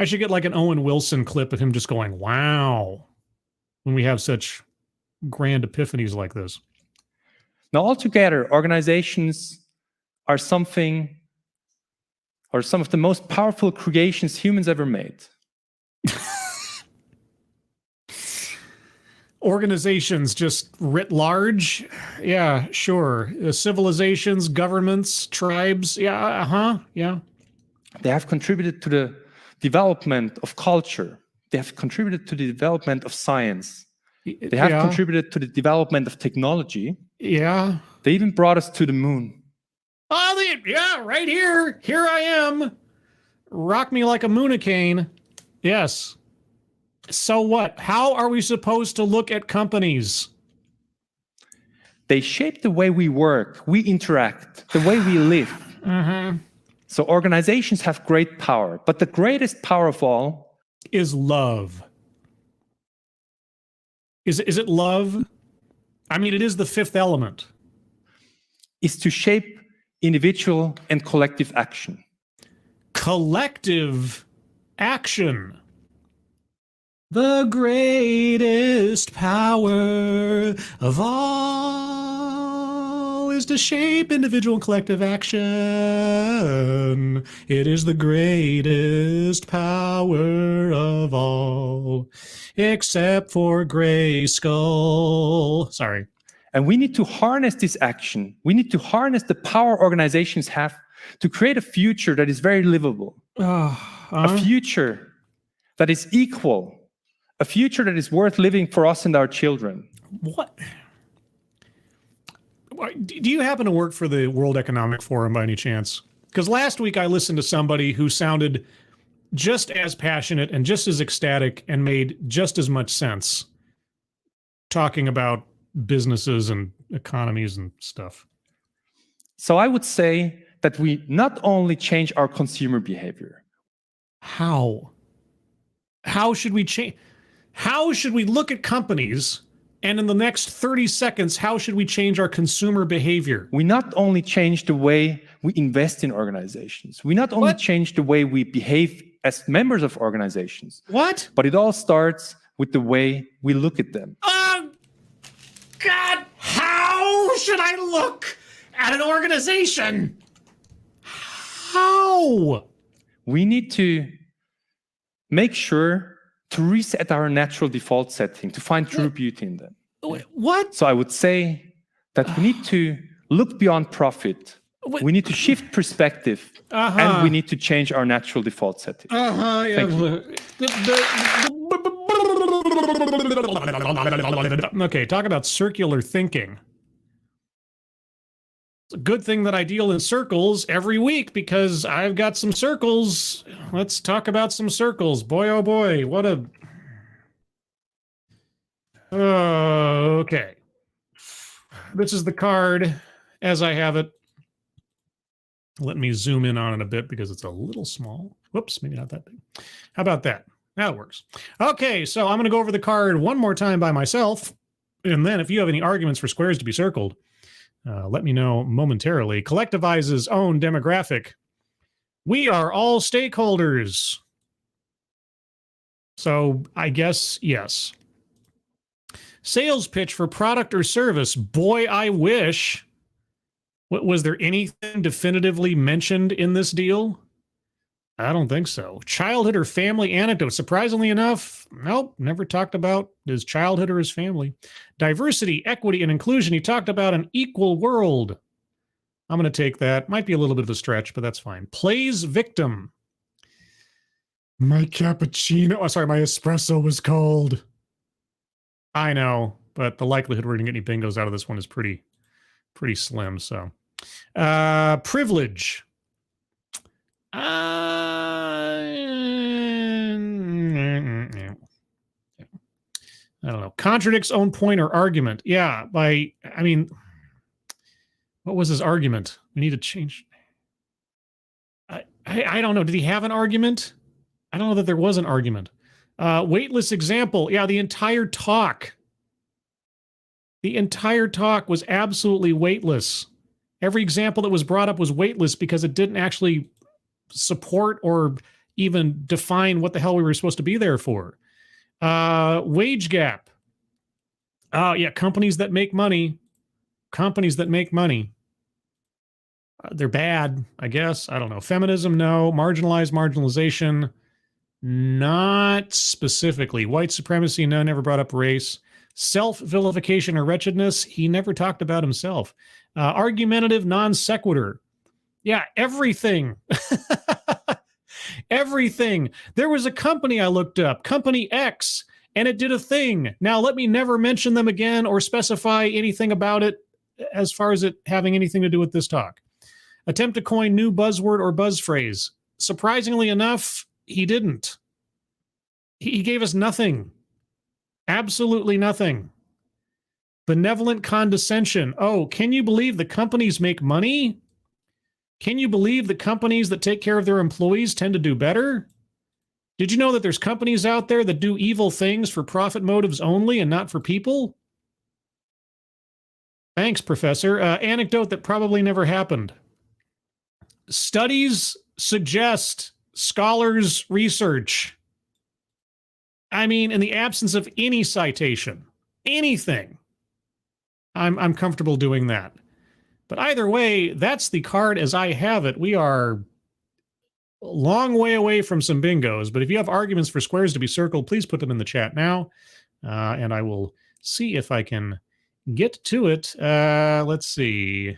should get like an Owen Wilson clip of him just going, wow, when we have such grand epiphanies like this. Now, altogether, organizations are some of the most powerful creations humans ever made. Organizations just writ large? Yeah, sure. Civilizations, governments, tribes, yeah. They have contributed to the development of culture. They have contributed to the development of science. They have contributed to the development of technology. Yeah. They even brought us to the moon. Oh, yeah, right here. Here I am. Rock me like a moonicane. Yes. So what? How are we supposed to look at companies? They shape the way we work, we interact, the way we live. So organizations have great power, but the greatest power of all is love. Is it love? I mean, it is the fifth element. Is to shape individual and collective action. Collective action. The greatest power of all is to shape individual and collective action. It is the greatest power of all, except for Grayskull. Sorry. And we need to harness this action. We need to harness the power organizations have to create a future that is very livable. A future that is equal. A future that is worth living for us and our children. What? Do you happen to work for the World Economic Forum by any chance? Because last week I listened to somebody who sounded just as passionate and just as ecstatic and made just as much sense talking about businesses and economies and stuff. So I would say that we not only change our consumer behavior. How? How should we change? How should we look at companies, and in the next 30 seconds, how should we change our consumer behavior? We not only change the way we invest in organizations. We not only change the way we behave as members of organizations. What? But it all starts with the way we look at them. God, how should I look at an organization? How? We need to make sure to reset our natural default setting, to find true beauty in them. What? So I would say that we need to look beyond profit. What? We need to shift perspective, and we need to change our natural default setting. Thank you. Okay, talk about circular thinking. It's a good thing that I deal in circles every week because I've got some circles. Let's talk about some circles. Boy, oh boy, what a... Okay. This is the card as I have it. Let me zoom in on it a bit because it's a little small. Whoops, maybe not that big. How about that? That works. Okay, so I'm going to go over the card one more time by myself. And then if you have any arguments for squares to be circled, let me know momentarily. Collectivizes own demographic. We are all stakeholders. So I guess yes. Sales pitch for product or service. Boy, I wish. Was there anything definitively mentioned in this deal? I don't think so. Childhood or family anecdote. Surprisingly enough, nope, never talked about his childhood or his family. Diversity, equity, and inclusion. He talked about an equal world. I'm going to take that. Might be a little bit of a stretch, but that's fine. Plays victim. My cappuccino, my espresso was cold. I know, but the likelihood we're going to get any bingos out of this one is pretty slim, so. Privilege. I don't know. Contradicts own point or argument. Yeah, what was his argument? We need to change. I don't know. Did he have an argument? I don't know that there was an argument. Weightless example. Yeah, the entire talk was absolutely weightless. Every example that was brought up was weightless because it didn't actually support or even define what the hell we were supposed to be there for. Wage gap. Yeah, companies that make money. They're bad, I guess. I don't know. Feminism, no. Marginalization. Not specifically. White supremacy, no. Never brought up race. Self-vilification or wretchedness, he never talked about himself. Argumentative non sequitur. Yeah, everything. Everything. There was a company I looked up, Company X, and it did a thing. Now, let me never mention them again or specify anything about it as far as it having anything to do with this talk. Attempt to coin new buzzword or buzz phrase. Surprisingly enough, he didn't. He gave us nothing. Absolutely nothing. Benevolent condescension. Oh, can you believe the companies make money? Can you believe the companies that take care of their employees tend to do better? Did you know that there's companies out there that do evil things for profit motives only and not for people? Thanks, Professor. Anecdote that probably never happened. Studies suggest, scholars research. I mean, in the absence of any citation, anything, I'm comfortable doing that. But either way, that's the card as I have it. We are a long way away from some bingos, but if you have arguments for squares to be circled, please put them in the chat now, and I will see if I can get to it. Let's see.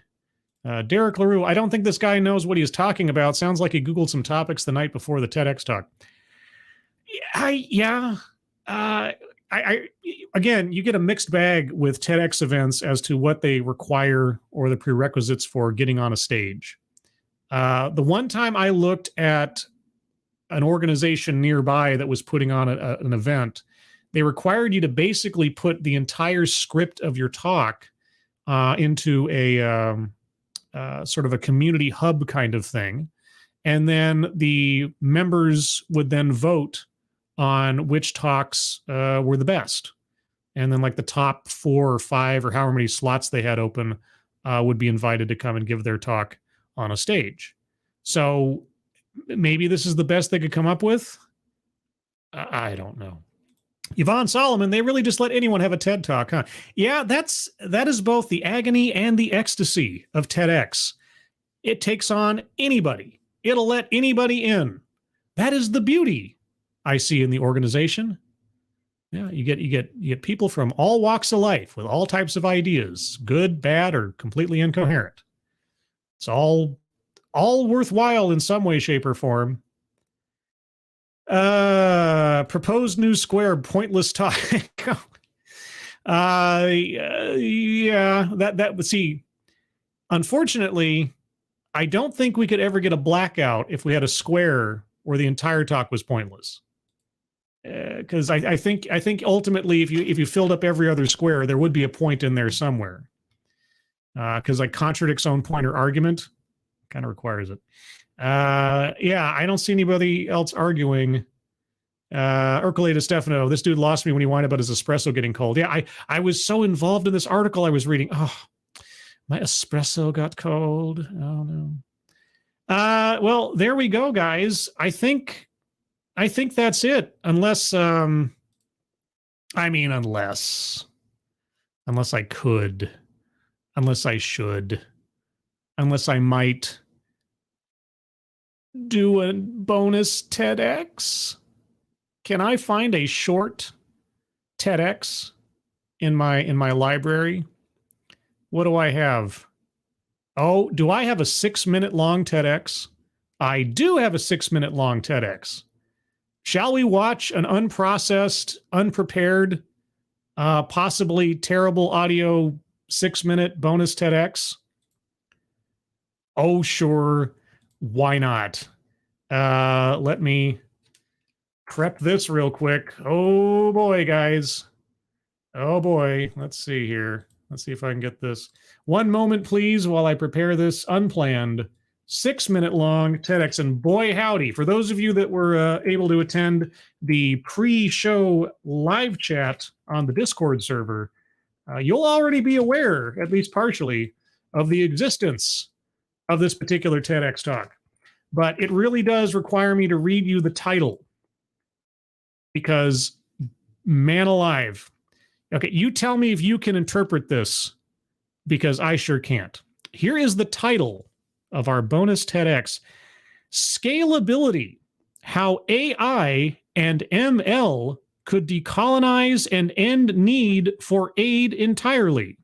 Derek LaRue, I don't think this guy knows what he is talking about. Sounds like he Googled some topics the night before the TEDx talk. Again, you get a mixed bag with TEDx events as to what they require or the prerequisites for getting on a stage. The one time I looked at an organization nearby that was putting on an event, they required you to basically put the entire script of your talk into a sort of a community hub kind of thing. And then the members would then vote on which talks were the best. And then like the top 4 or 5 or however many slots they had open would be invited to come and give their talk on a stage. So maybe this is the best they could come up with. I don't know. Yvonne Solomon, they really just let anyone have a TED talk, huh? Yeah, that is both the agony and the ecstasy of TEDx. It takes on anybody. It'll let anybody in. That is the beauty I see in the organization. Yeah, you get people from all walks of life with all types of ideas, good, bad, or completely incoherent. It's all worthwhile in some way, shape, or form. Proposed new square, pointless talk. Yeah, that would see. Unfortunately, I don't think we could ever get a blackout if we had a square where the entire talk was pointless. Because I think ultimately, if you filled up every other square, there would be a point in there somewhere. Because like contradicts own point or argument kind of requires it. Yeah, I don't see anybody else arguing. Urcule de Stefano, this dude lost me when he whined about his espresso getting cold. Yeah, I was so involved in this article I was reading. Oh, my espresso got cold. Oh no. Well, there we go, guys. I think that's it. Unless unless I could, unless I should, unless I might do a bonus TEDx. Can I find a short TEDx in my library? What do I have? Oh, do I have a 6-minute long TEDx? I do have a 6-minute long TEDx. Shall we watch an unprocessed, unprepared, possibly terrible audio 6-minute bonus TEDx? Oh, sure. Why not? Let me prep this real quick. Oh boy, guys. Oh boy. Let's see here. Let's see if I can get this. One moment, please, while I prepare this unplanned 6-minute long TEDx. And boy, howdy, for those of you that were able to attend the pre-show live chat on the Discord server, you'll already be aware, at least partially, of the existence of this particular TEDx talk. But it really does require me to read you the title because, man alive. Okay, you tell me if you can interpret this because I sure can't. Here is the title of our bonus TEDx: Scalability, How AI and ML Could Decolonize and End Need for Aid Entirely.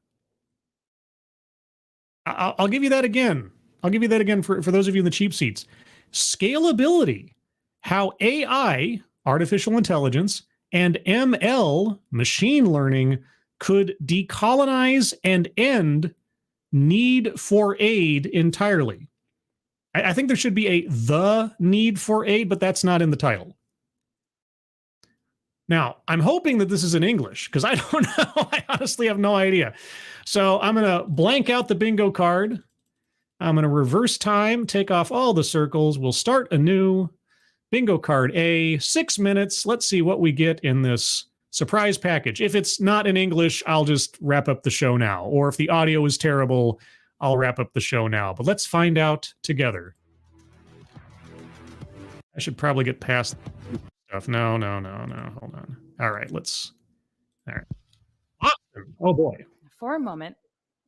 I'll give you that again. I'll give you that again for those of you in the cheap seats. Scalability, how AI, artificial intelligence, and ML, machine learning, could decolonize and end need for aid entirely. I think there should be the need for aid, but that's not in the title. Now, I'm hoping that this is in English because I don't know. I honestly have no idea. So I'm going to blank out the bingo card. I'm going to reverse time, take off all the circles. We'll start anew. Bingo card A, 6 minutes. Let's see what we get in this surprise package. If it's not in English, I'll just wrap up the show now. Or if the audio is terrible, I'll wrap up the show now. But let's find out together. I should probably get past stuff. No. Hold on. All right, all right. Awesome. Oh boy. For a moment,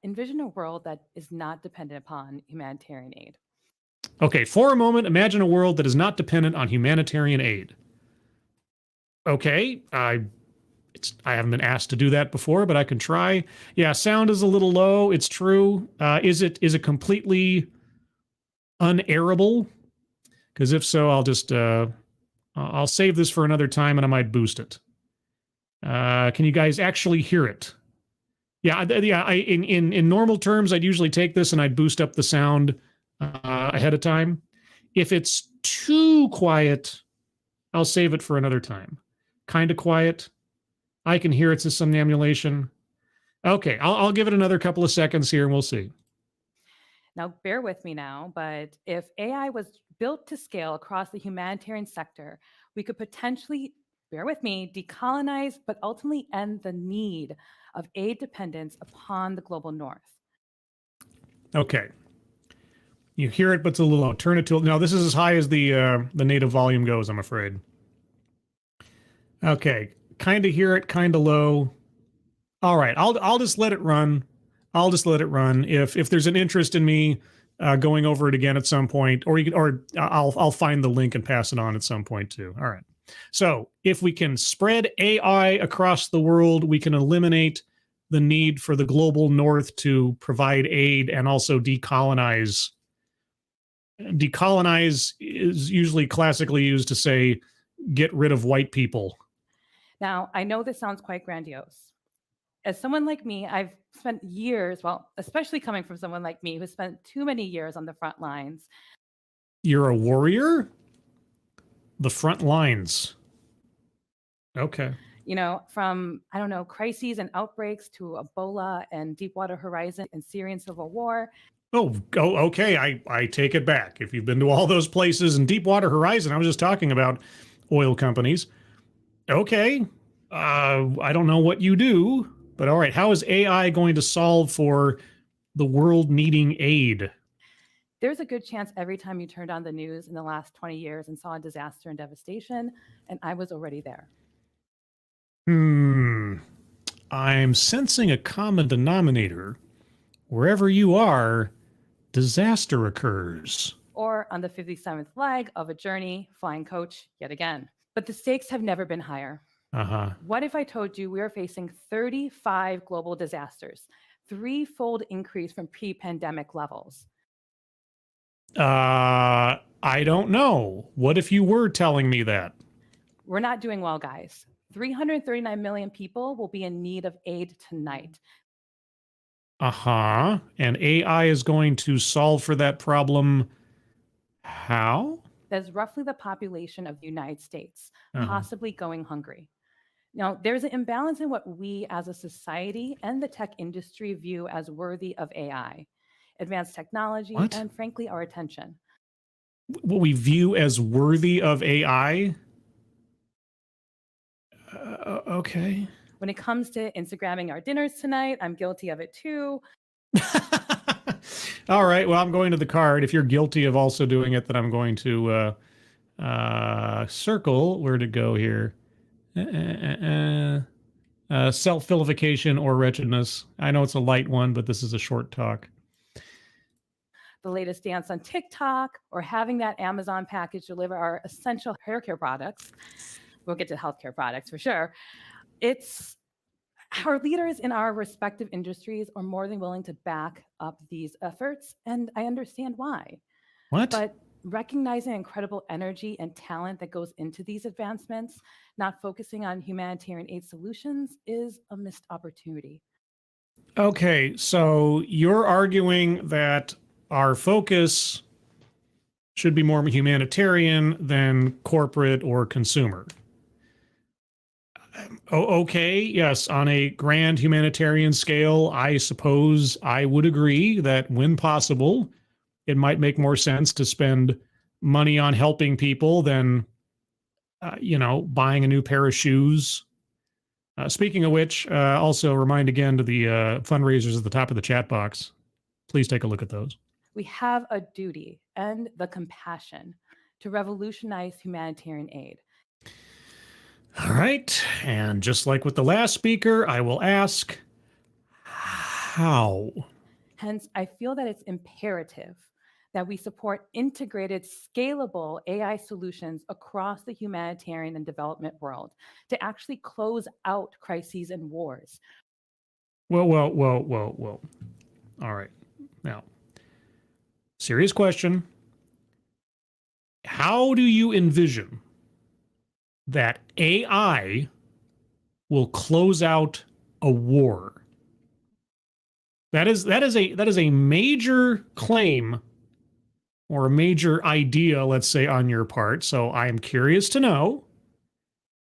envision a world that is not dependent upon humanitarian aid. Okay, for a moment, imagine a world that is not dependent on humanitarian aid. Okay, I haven't been asked to do that before, but I can try. Yeah, sound is a little low. It's true. Is it completely unairable? Because if so, I'll just I'll save this for another time, and I might boost it. Can you guys actually hear it? Yeah. In normal terms, I'd usually take this and I'd boost up the sound ahead of time. If it's too quiet, I'll save it for another time. Kind of quiet. I can hear it's a somnambulation. Okay, I'll give it another couple of seconds here and we'll see. Now, bear with me now, but if AI was built to scale across the humanitarian sector, we could potentially, bear with me, decolonize, but ultimately end the need of aid dependence upon the global north. Okay. You hear it, but it's a little low. Turn it to, no, this is as high as the native volume goes, I'm afraid. Okay, kind of hear it, kind of low. All right, I'll just let it run. I'll just let it run. If there's an interest in me going over it again at some point, or I'll find the link and pass it on at some point too. All right. So if we can spread AI across the world, we can eliminate the need for the global north to provide aid and also decolonize. Decolonize is usually classically used to say get rid of white people. Now, I know this sounds quite grandiose. As someone like me, I've spent years, well, especially coming from someone like me who spent too many years on the front lines. You're a warrior? The front lines. Okay. You know, from, I don't know, crises and outbreaks to Ebola and Deepwater Horizon and Syrian civil war. Oh, okay. I take it back. If you've been to all those places in Deepwater Horizon, I was just talking about oil companies. Okay. I don't know what you do, but all right. How is AI going to solve for the world needing aid? There's a good chance every time you turned on the news in the last 20 years and saw disaster and devastation, and I was already there. I'm sensing a common denominator. Wherever you are, disaster occurs. Or on the 57th leg of a journey, flying coach yet again. But the stakes have never been higher. What if I told you we are facing 35 global disasters, threefold increase from pre-pandemic levels? I don't know. What if you were telling me that? We're not doing well, guys. 339 million people will be in need of aid tonight. And AI is going to solve for that problem. How? That's roughly the population of the United States, possibly going hungry. Now, there's an imbalance in what we as a society and the tech industry view as worthy of AI, advanced technology, and frankly, our attention. What we view as worthy of AI? Okay. When it comes to Instagramming our dinners tonight, I'm guilty of it too. All right. Well, I'm going to the card. If you're guilty of also doing it, then I'm going to circle where to go here. Self-vilification or wretchedness. I know it's a light one, but this is a short talk. The latest dance on TikTok, or having that Amazon package deliver our essential hair care products. We'll get to healthcare products for sure. It's our leaders in our respective industries are more than willing to back up these efforts, and I understand why. But recognizing incredible energy and talent that goes into these advancements, not focusing on humanitarian aid solutions, is a missed opportunity. Okay, so you're arguing that our focus should be more humanitarian than corporate or consumer. Okay, yes, on a grand humanitarian scale, I suppose I would agree that when possible, it might make more sense to spend money on helping people than, buying a new pair of shoes. Speaking of which, also remind again to the fundraisers at the top of the chat box. Please take a look at those. We have a duty and the compassion to revolutionize humanitarian aid. All right. And just like with the last speaker, I will ask, how? Hence, I feel that it's imperative that we support integrated, scalable AI solutions across the humanitarian and development world to actually close out crises and wars. Whoa. All right. Now, serious question. How do you envision that AI will close out a war? That is a major claim or a major idea, let's say, on your part. So I'm curious to know,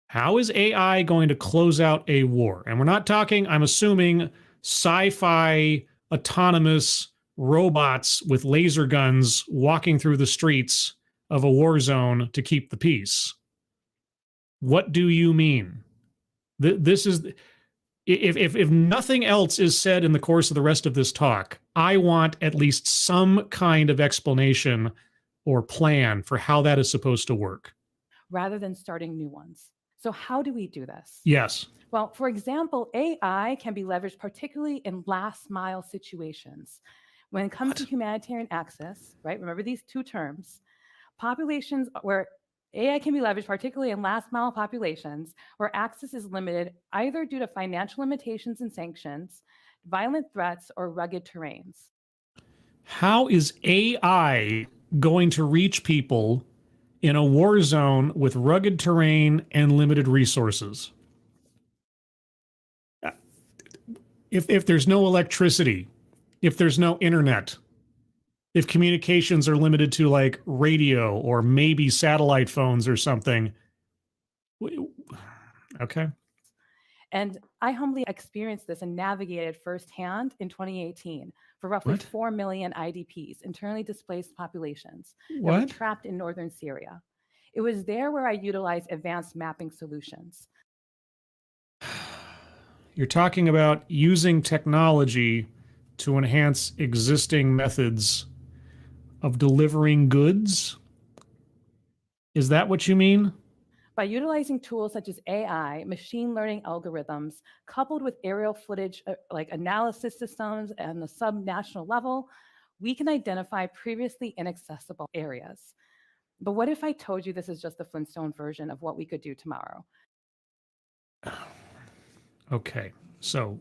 how is AI going to close out a war? And we're not talking, I'm assuming, sci-fi autonomous robots with laser guns walking through the streets of a war zone to keep the peace. What do you mean? This is, if nothing else is said in the course of the rest of this talk, I want at least some kind of explanation or plan for how that is supposed to work, rather than starting new ones. So how do we do this? Yes. Well, for example, AI can be leveraged particularly in last mile situations. When it comes to humanitarian access, right? Remember these two terms. Populations where AI can be leveraged particularly in last mile populations where access is limited either due to financial limitations and sanctions, violent threats, or rugged terrains. How is AI going to reach people in a war zone with rugged terrain and limited resources? If there's no electricity, if there's no internet, if communications are limited to like radio or maybe satellite phones or something. Okay. And I humbly experienced this and navigated firsthand in 2018 for roughly What? 4 million IDPs, internally displaced populations, that were What? trapped in northern Syria. It was there where I utilized advanced mapping solutions. You're talking about using technology to enhance existing methods of delivering goods? Is that what you mean? By utilizing tools such as AI, machine learning algorithms, coupled with aerial footage like analysis systems and the subnational level, we can identify previously inaccessible areas. But what if I told you this is just the Flintstone version of what we could do tomorrow? Okay, so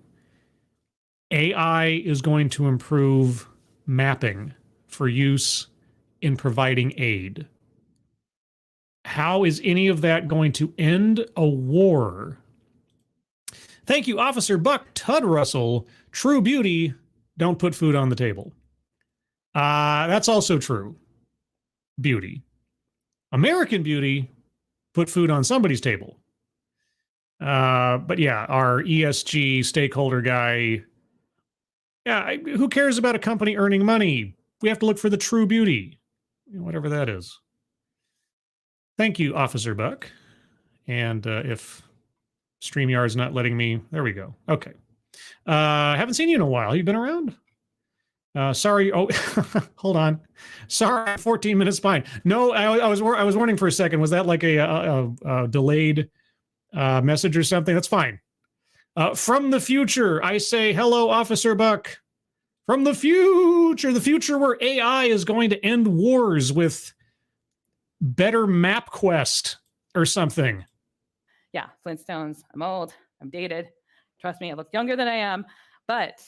AI is going to improve mapping for use in providing aid. How is any of that going to end a war? Thank you, Officer Buck Tud Russell. True beauty, don't put food on the table. That's also true. Beauty. American beauty, put food on somebody's table. But yeah, our ESG stakeholder guy, yeah, who cares about a company earning money? We have to look for the true beauty, whatever that is. Thank you, Officer Buck. And if StreamYard's not letting me, there we go. Okay. Haven't seen you in a while. You been around? Sorry. Oh, hold on. Sorry, I'm 14 minutes behind. No, I was wondering for a second. Was that like a delayed message or something? That's fine. From the future, I say hello, Officer Buck. From the future where AI is going to end wars with better MapQuest or something. Yeah, Flintstones. I'm old. I'm dated. Trust me, I look younger than I am. But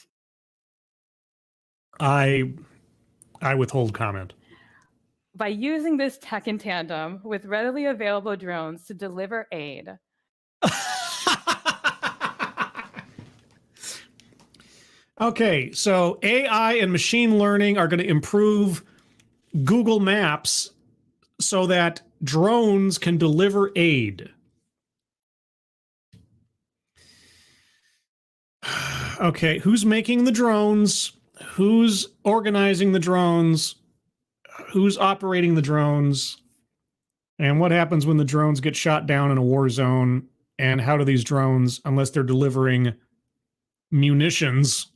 I withhold comment. by using this tech in tandem with readily available drones to deliver aid, Okay, so AI and machine learning are going to improve Google Maps so that drones can deliver aid. Okay, who's making the drones? Who's organizing the drones? Who's operating the drones? And what happens when the drones get shot down in a war zone? And how do these drones, unless they're delivering munitions,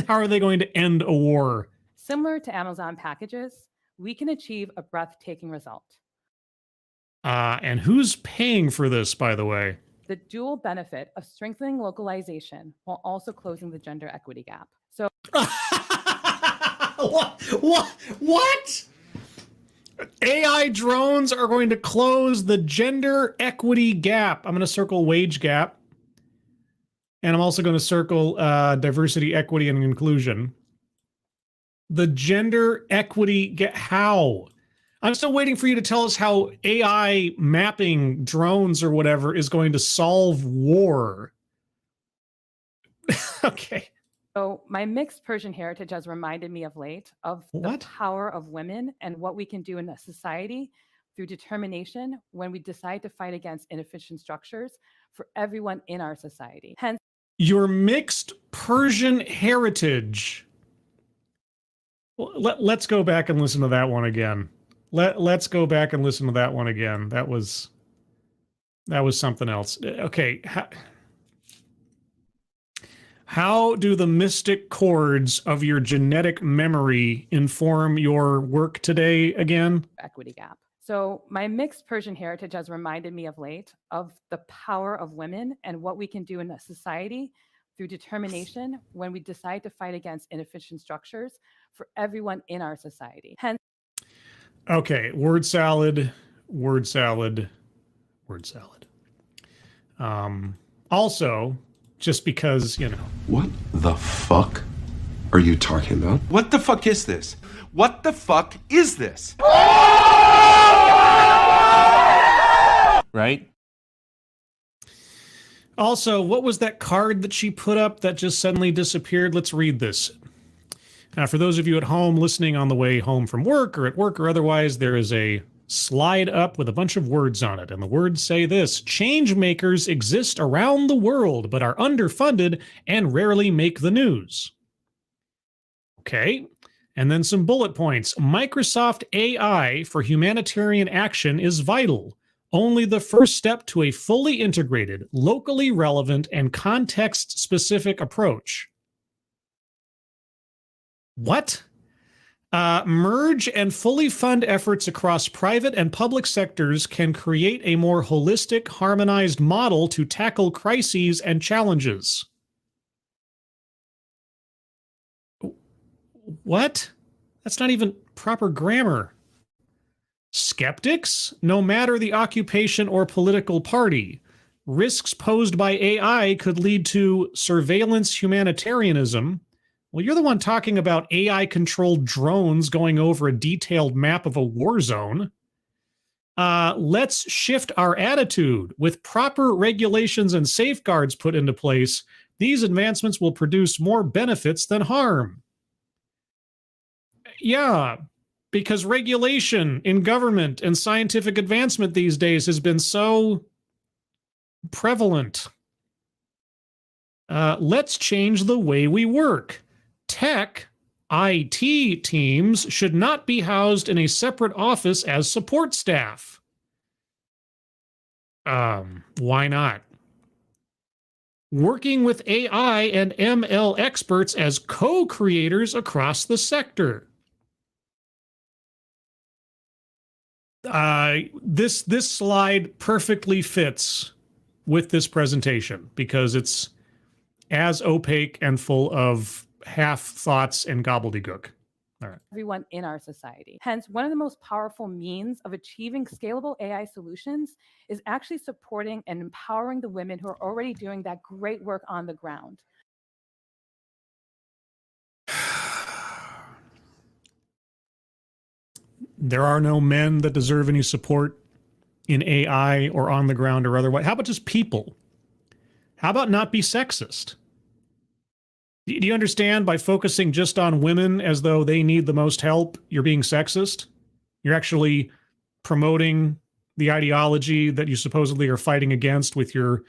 how are they going to end a war? similar to Amazon packages, we can achieve a breathtaking result. And who's paying for this, by the way? The dual benefit of strengthening localization while also closing the gender equity gap. So What? AI drones are going to close the gender equity gap. I'm going to circle wage gap. And I'm also going to circle diversity, equity, and inclusion. The gender equity gap. How? I'm still waiting for you to tell us how AI mapping drones or whatever is going to solve war. Okay. So my mixed Persian heritage has reminded me of late of the What? power of women and what we can do in a society through determination when we decide to fight against inefficient structures for everyone in our society. Hence, Your mixed Persian heritage. Well, let's go back and listen to that one again. Let's go back and listen to that one again. That was something else. Okay. How do the mystic chords of your genetic memory inform your work today again? equity gap. So my mixed Persian heritage has reminded me of late of the power of women and what we can do in a society through determination when we decide to fight against inefficient structures for everyone in our society. Hence, Okay, word salad. word salad. Also, just because, What the fuck are you talking about? What the fuck is this? What the fuck is this? Right? Also, what was that card that she put up that just suddenly disappeared? Let's read this. Now, for those of you at home listening on the way home from work or at work or otherwise, there is a slide up with a bunch of words on it. And the words say this: change makers exist around the world, but are underfunded and rarely make the news. Okay. And then some bullet points. Microsoft AI for humanitarian action is vital. Only the first step to a fully integrated, locally relevant, and context-specific approach. What? Merge and fully fund efforts across private and public sectors can create a more holistic, harmonized model to tackle crises and challenges. What? That's not even proper grammar. Skeptics, no matter the occupation or political party, risks posed by AI could lead to surveillance humanitarianism. Well, you're the one talking about AI-controlled drones going over a detailed map of a war zone. Let's shift our attitude. With proper regulations and safeguards put into place, these advancements will produce more benefits than harm. Yeah, because regulation in government and scientific advancement these days has been so prevalent. Let's change the way we work. Tech, IT teams should not be housed in a separate office as support staff. Why not? Working with AI and ML experts as co-creators across the sector. This slide perfectly fits with this presentation because it's as opaque and full of half thoughts and gobbledygook. All right. Everyone in our society. Hence, one of the most powerful means of achieving scalable AI solutions is actually supporting and empowering the women who are already doing that great work on the ground. There are no men that deserve any support in AI or on the ground or otherwise. How about just people? How about not be sexist? Do you understand by focusing just on women as though they need the most help, you're being sexist? You're actually promoting the ideology that you supposedly are fighting against with your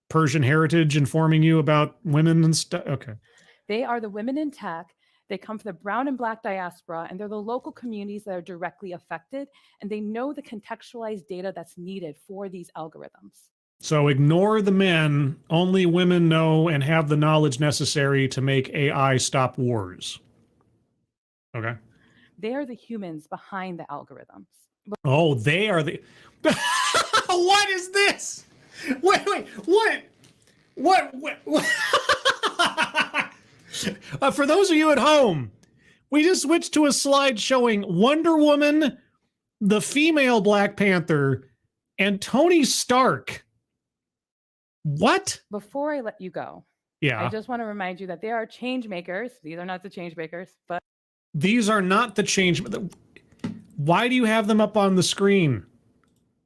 Persian heritage informing you about women and stuff? Okay. They are the women in tech. They come from the brown and black diaspora, and they're the local communities that are directly affected, and they know the contextualized data that's needed for these algorithms. So ignore the men. Only women know and have the knowledge necessary to make AI stop wars. Okay. They are the humans behind the algorithms. Oh, they are the... What is this? Wait, what? For those of you at home, we just switched to a slide showing Wonder Woman, the female Black Panther, and Tony Stark. What? Before I let you go, Yeah. I just want to remind you that they are change makers. These are not the change makers, but These are not the change... Why do you have them up on the screen?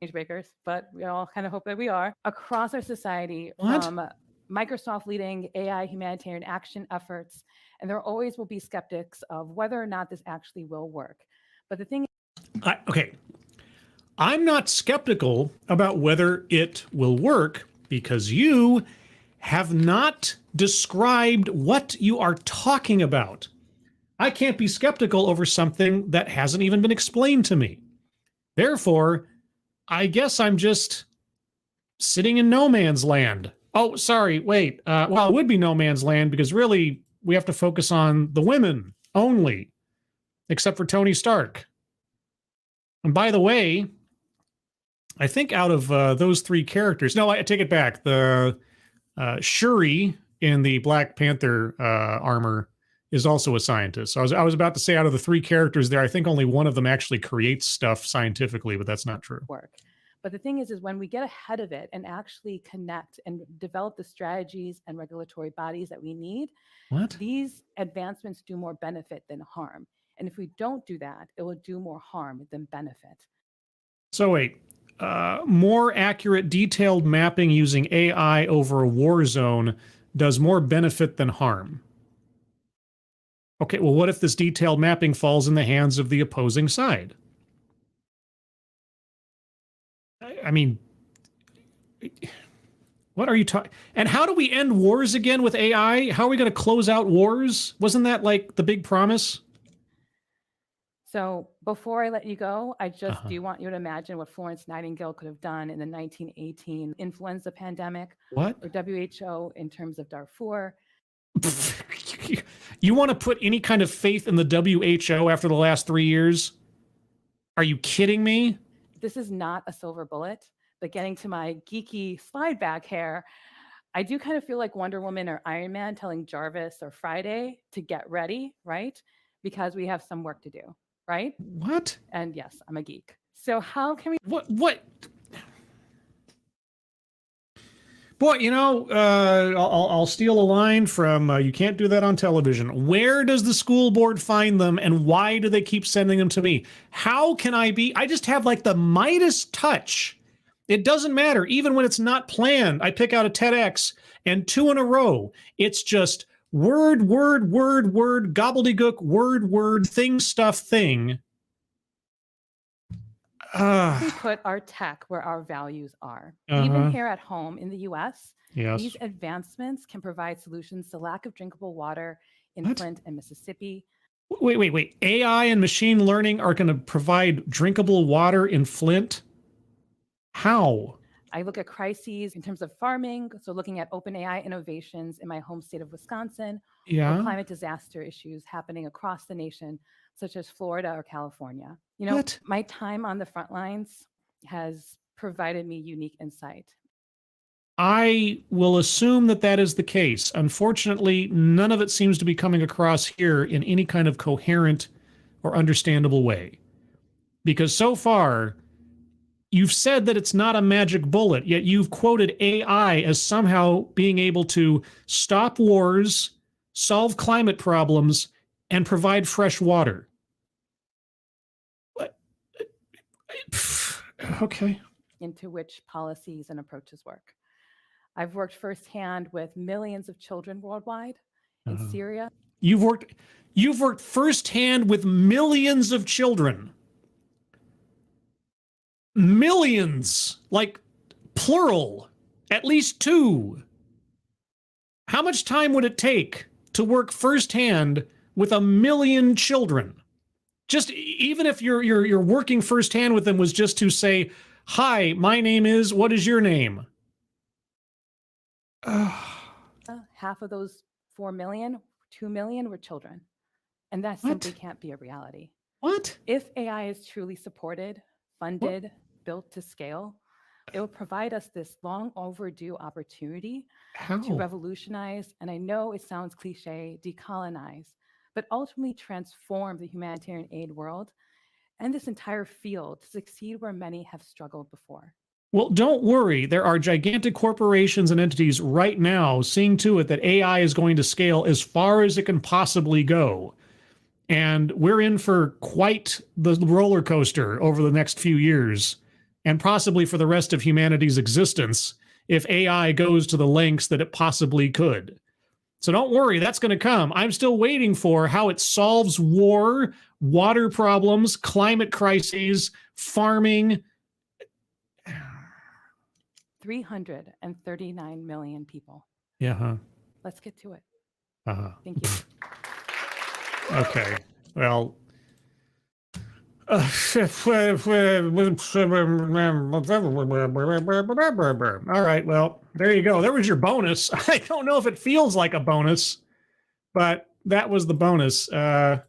change makers, but we all kind of hope that we are across our society. What? From Microsoft leading AI humanitarian action efforts, and there always will be skeptics of whether or not this actually will work. But the thing Okay. I'm not skeptical about whether it will work because you have not described what you are talking about. I can't be skeptical over something that hasn't even been explained to me. Therefore, I guess I'm just sitting in no man's land. Oh, sorry, wait. Well, it would be no man's land because really we have to focus on the women only, except for Tony Stark. And by the way, I think out of those three characters, no, I take it back. The Shuri in the Black Panther armor is also a scientist. So I was about to say, out of the three characters there, I think only one of them actually creates stuff scientifically, but that's not true. Work. But the thing is when we get ahead of it and actually connect and develop the strategies and regulatory bodies that we need, What? these advancements do more benefit than harm. And if we don't do that, it will do more harm than benefit. So wait, more accurate, detailed mapping using AI over a war zone does more benefit than harm. Okay, well, what if this detailed mapping falls in the hands of the opposing side? I mean, what are you talking? And how do we end wars again with AI? How are we going to close out wars? Wasn't that like the big promise? So before I let you go, I just do want you to imagine what Florence Nightingale could have done in the 1918 influenza pandemic. What? Or WHO in terms of Darfur. You want to put any kind of faith in the WHO after the last 3 years? Are you kidding me? This is not a silver bullet, but getting to my geeky slide back here, I do kind of feel like Wonder Woman or Iron Man telling Jarvis or Friday to get ready, right? Because we have some work to do, right? What? And yes, I'm a geek. So how can we... What? Boy, you know, I'll steal a line from You Can't Do That on Television. Where does the school board find them, and why do they keep sending them to me? How can I just have like the Midas touch. It doesn't matter. Even when it's not planned, I pick out a TEDx, and 2 in a row, it's just word, gobbledygook, word, thing, stuff, thing. We put our tech where our values are. Even here at home in the US, yes. These advancements can provide solutions to lack of drinkable water in Flint and Mississippi. Wait. AI and machine learning are going to provide drinkable water in Flint? How? I look at crises in terms of farming, so looking at open AI innovations in my home state of Wisconsin, or climate disaster issues happening across the nation, such as Florida or California. You know, my time on the front lines has provided me unique insight. I will assume that that is the case. Unfortunately, none of it seems to be coming across here in any kind of coherent or understandable way. Because so far, you've said that it's not a magic bullet, yet you've quoted AI as somehow being able to stop wars, solve climate problems, and provide fresh water. Okay. Into which policies and approaches work. I've worked firsthand with millions of children worldwide in Syria. You've worked firsthand with millions of children. Millions, like plural, at least 2. How much time would it take to work firsthand with 1 million children? Just even if you're working firsthand with them was just to say, "Hi, my name is. What is your name?" Half of those 4 million, 2 million were children, and that simply can't be a reality. What? If AI is truly supported, funded, built to scale, it will provide us this long overdue opportunity to revolutionize, and I know it sounds cliche, decolonize, but ultimately transform the humanitarian aid world and this entire field to succeed where many have struggled before. Well, don't worry. There are gigantic corporations and entities right now seeing to it that AI is going to scale as far as it can possibly go. And we're in for quite the roller coaster over the next few years, and possibly for the rest of humanity's existence, if AI goes to the lengths that it possibly could. So don't worry, that's going to come. I'm still waiting for how it solves war, water problems, climate crises, farming. 339 million people. Yeah. Let's get to it. Thank you. Okay. Well. All right. Well, there you go. There was your bonus. I don't know if it feels like a bonus, but that was the bonus. Let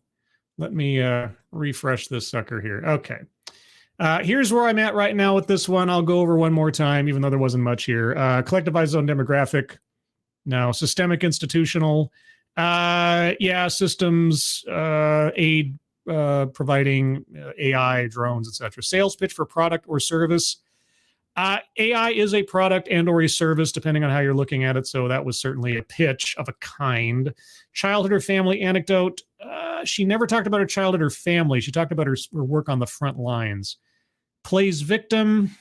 me refresh this sucker here. Okay. Here's where I'm at right now with this one. I'll go over one more time, even though there wasn't much here. Collectivized zone demographic. No. Systemic institutional. Yeah, systems, aid, providing AI, drones, etc. Sales pitch for product or service. AI is a product and or a service, depending on how you're looking at it. So that was certainly a pitch of a kind. Childhood or family anecdote. She never talked about her childhood or family. She talked about her work on the front lines. Plays victim.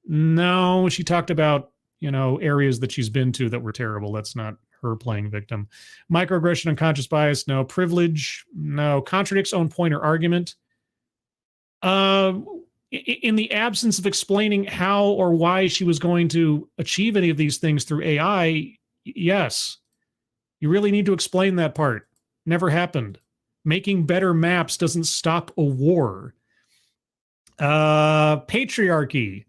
No, she talked about, areas that she's been to that were terrible. That's not her playing victim. Microaggression, unconscious bias. No. Privilege. No. Contradicts own point or argument. In the absence of explaining how or why she was going to achieve any of these things through AI, yes. You really need to explain that part. Never happened. Making better maps doesn't stop a war. Patriarchy.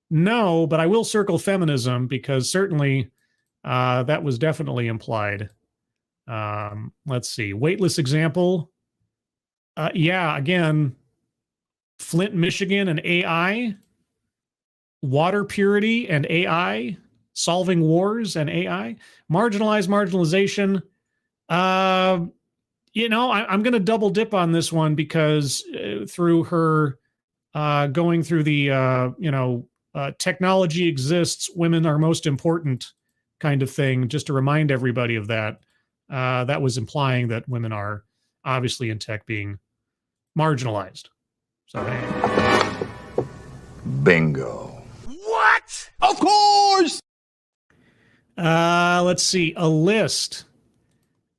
No, but I will circle feminism because certainly that was definitely implied. Let's see. Weightless example. Yeah, again, Flint, Michigan and AI. Water purity and AI. Solving wars and AI. Marginalization. I'm going to double dip on this one because through her going through the, technology exists, women are most important kind of thing, just to remind everybody of that. That was implying that women are obviously in tech being marginalized. So, Bingo. What? Of course! let's see, a list.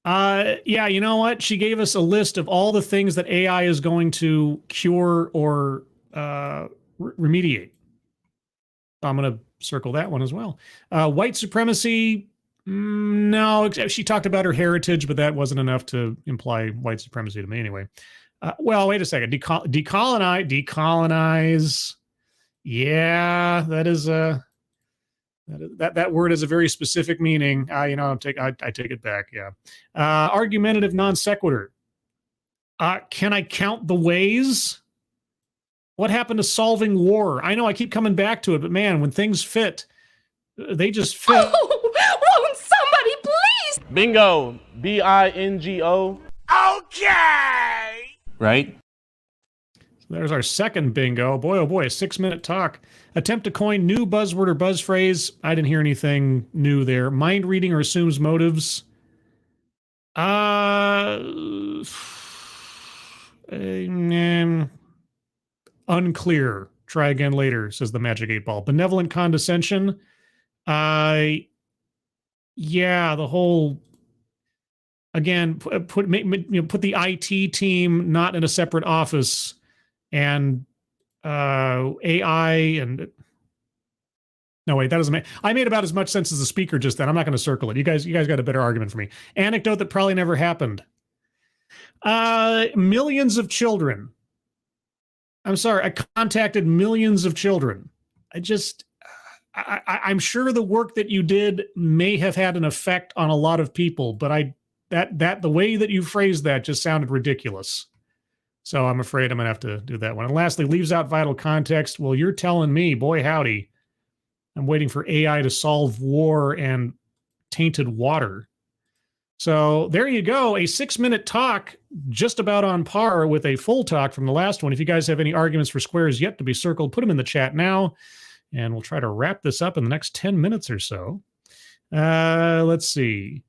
Yeah, you know what? She gave us a list of all the things that AI is going to cure or remediate. I'm going to circle that one as well. White supremacy. No, she talked about her heritage, but that wasn't enough to imply white supremacy to me anyway. Well, wait a second. Decolonize. Yeah, that is that word has a very specific meaning. I take it back. Yeah. Argumentative non sequitur. Can I count the ways? What happened to solving war? I know I keep coming back to it, but man, when things fit, they just fit. Oh, won't somebody please? Bingo. B-I-N-G-O. Okay! Right? There's our second bingo. Boy, oh boy, a 6-minute talk. Attempt to coin new buzzword or buzz phrase. I didn't hear anything new there. Mind reading or assumes motives. Unclear. Try again later, says the Magic 8-Ball. Benevolent condescension. Yeah, the whole... Again, put the IT team not in a separate office, and AI and no wait, that doesn't make. I made about as much sense as the speaker just then. I'm not going to circle it. You guys got a better argument for me. Anecdote that probably never happened. Millions of children. I'm sorry, I contacted millions of children. I'm sure the work that you did may have had an effect on a lot of people, but the way that you phrased that just sounded ridiculous. So I'm afraid I'm going to have to do that one. And lastly, leaves out vital context. Well, you're telling me, boy, howdy. I'm waiting for AI to solve war and tainted water. So there you go. A 6-minute talk, just about on par with a full talk from the last one. If you guys have any arguments for squares yet to be circled, put them in the chat now. And we'll try to wrap this up in the next 10 minutes or so. Let's see.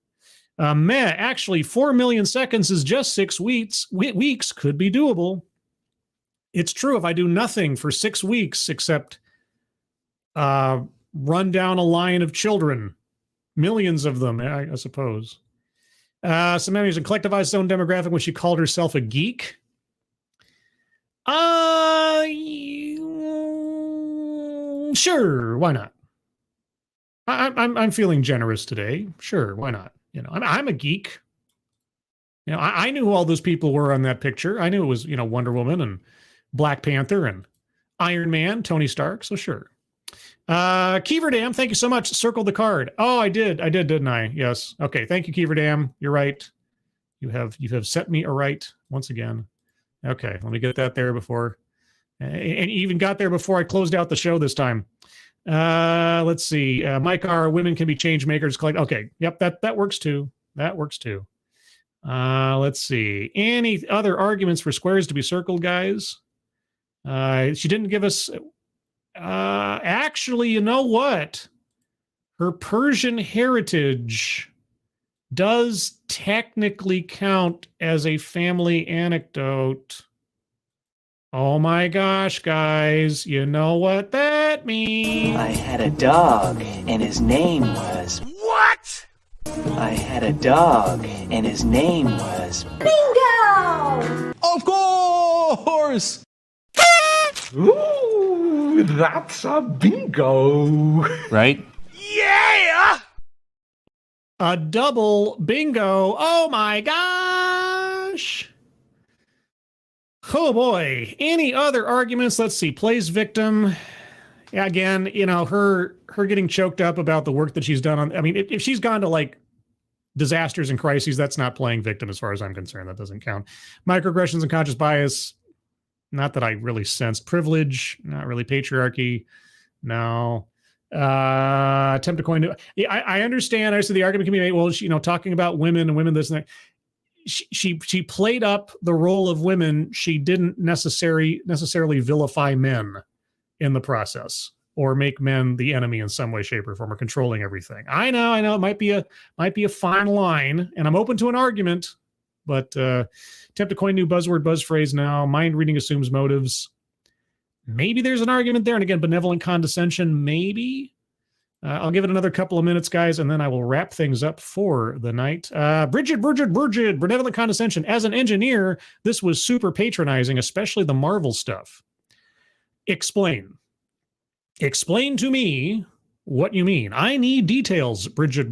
Actually, 4 million seconds is just 6 weeks. Weeks could be doable. It's true if I do nothing for 6 weeks except run down a line of children, millions of them, I suppose. Some memories and collectivized his own demographic when she called herself a geek. Sure, why not? I'm feeling generous today. Sure, why not? I'm a geek. I knew who all those people were on that picture. I knew it was, Wonder Woman and Black Panther and Iron Man, Tony Stark. So sure. Keeverdam, thank you so much. Circled the card. Oh, I did, didn't I? Yes. Okay. Thank you, Keeverdam. You're right. You have set me aright once again. Okay. Let me get that there before, and even got there before I closed out the show this time. Let's see. Mike R. Women can be change makers. Okay. Yep. That works too. That works too. Let's see. Any other arguments for squares to be circled, guys? She didn't give us... actually, you know what? Her Persian heritage does technically count as a family anecdote. Oh my gosh, guys. You know what that means. I had a dog, and his name was... What? I had a dog, and his name was... Bingo! Of course! Ooh, that's a bingo. Right? Yeah! A double bingo. Oh my gosh. Oh boy. Any other arguments? Let's see. Plays victim. Yeah, again, you know, her getting choked up about the work that she's done on. I mean, if she's gone to like disasters and crises, that's not playing victim as far as I'm concerned. That doesn't count. Microaggressions and conscious bias. Not that I really sensed. Privilege. Not really. Patriarchy. No. Attempt to coin. Yeah, I understand. I said the argument can be made. Well, she, you know, talking about women and women, this and that. She played up the role of women. She didn't necessarily vilify men in the process or make men the enemy in some way, shape, or form, or controlling everything. I know. It might be a fine line, and I'm open to an argument. But attempt to coin new buzzword, buzz phrase now. Mind reading assumes motives. Maybe there's an argument there. And again, benevolent condescension, maybe. I'll give it another couple of minutes, guys, and then I will wrap things up for the night. Bridget, benevolent condescension. As an engineer, this was super patronizing, especially the Marvel stuff. Explain. Explain to me what you mean. I need details, Bridget.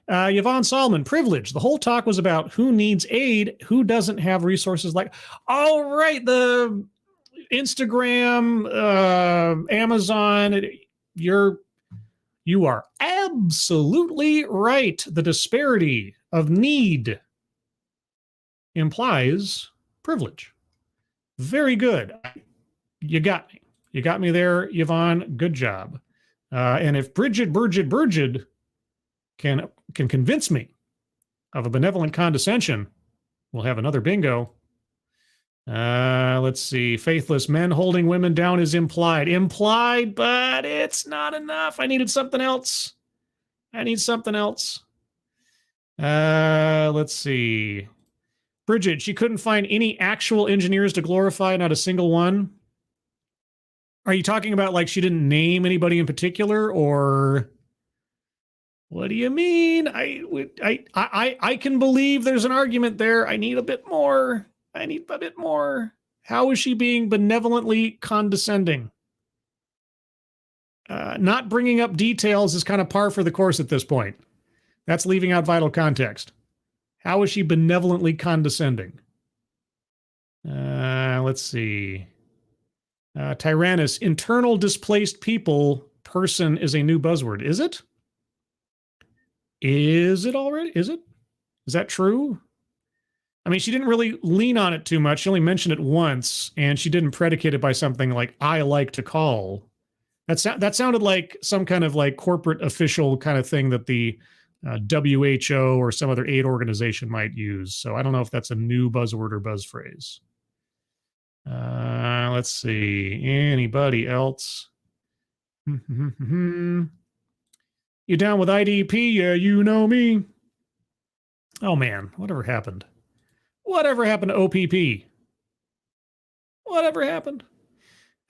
Yvonne Solomon, privilege. The whole talk was about who needs aid, who doesn't have resources like, all right, the Instagram, Amazon, you are absolutely right. The disparity of need implies privilege. Very good. You got me. You got me there, Yvonne. Good job. And if Bridget can convince me of a benevolent condescension, we'll have another bingo. Let's see. Faithless men holding women down is implied. Implied, but it's not enough. I needed something else. Let's see. Bridget, she couldn't find any actual engineers to glorify, not a single one. Are you talking about like she didn't name anybody in particular, or what do you mean? I can believe there's an argument there. I need a bit more. How is she being benevolently condescending? Not bringing up details is kind of par for the course at this point. That's leaving out vital context. How is she benevolently condescending? Let's see. Tyrannus, internal displaced people, person is a new buzzword. Is it? Is it already? Is it? Is that true? I mean, she didn't really lean on it too much. She only mentioned it once, and she didn't predicate it by something like, I like to call. That sounded like some kind of like corporate official kind of thing that the WHO or some other aid organization might use. So I don't know if that's a new buzzword or buzz phrase. Let's see. Anybody else? You down with IDP? Yeah, you know me. Oh man, whatever happened? Whatever happened to OPP? Whatever happened?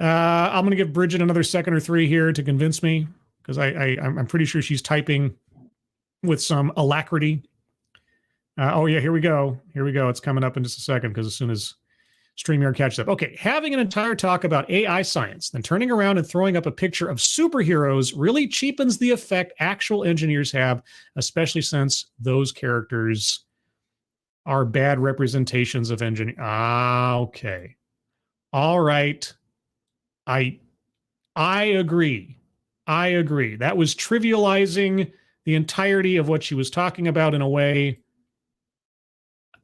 I'm going to give Bridget another second or three here to convince me, because I'm pretty sure she's typing with some alacrity. Oh yeah, here we go. It's coming up in just a second, because as soon as StreamYard catches up. Okay, having an entire talk about AI science, then turning around and throwing up a picture of superheroes really cheapens the effect actual engineers have, especially since those characters are bad representations of engineering. Okay. All right. I agree. That was trivializing the entirety of what she was talking about in a way.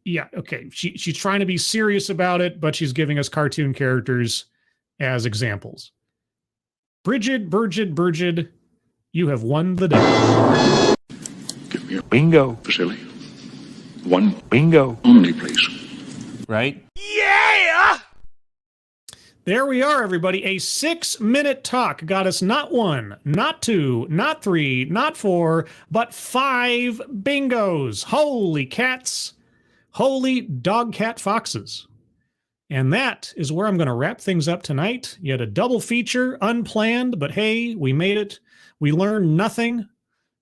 Yeah, okay. She's trying to be serious about it, but she's giving us cartoon characters as examples. Bridget, you have won the day. Give me a bingo, silly. One bingo only, please. Right? There we are, everybody. A 6-minute talk got us not 1, not 2, not 3, not 4, but 5 bingos. Holy cats. Holy dog, cat, foxes. And that is where I'm going to wrap things up tonight. Yet a double feature, unplanned, but hey, we made it. We learned nothing,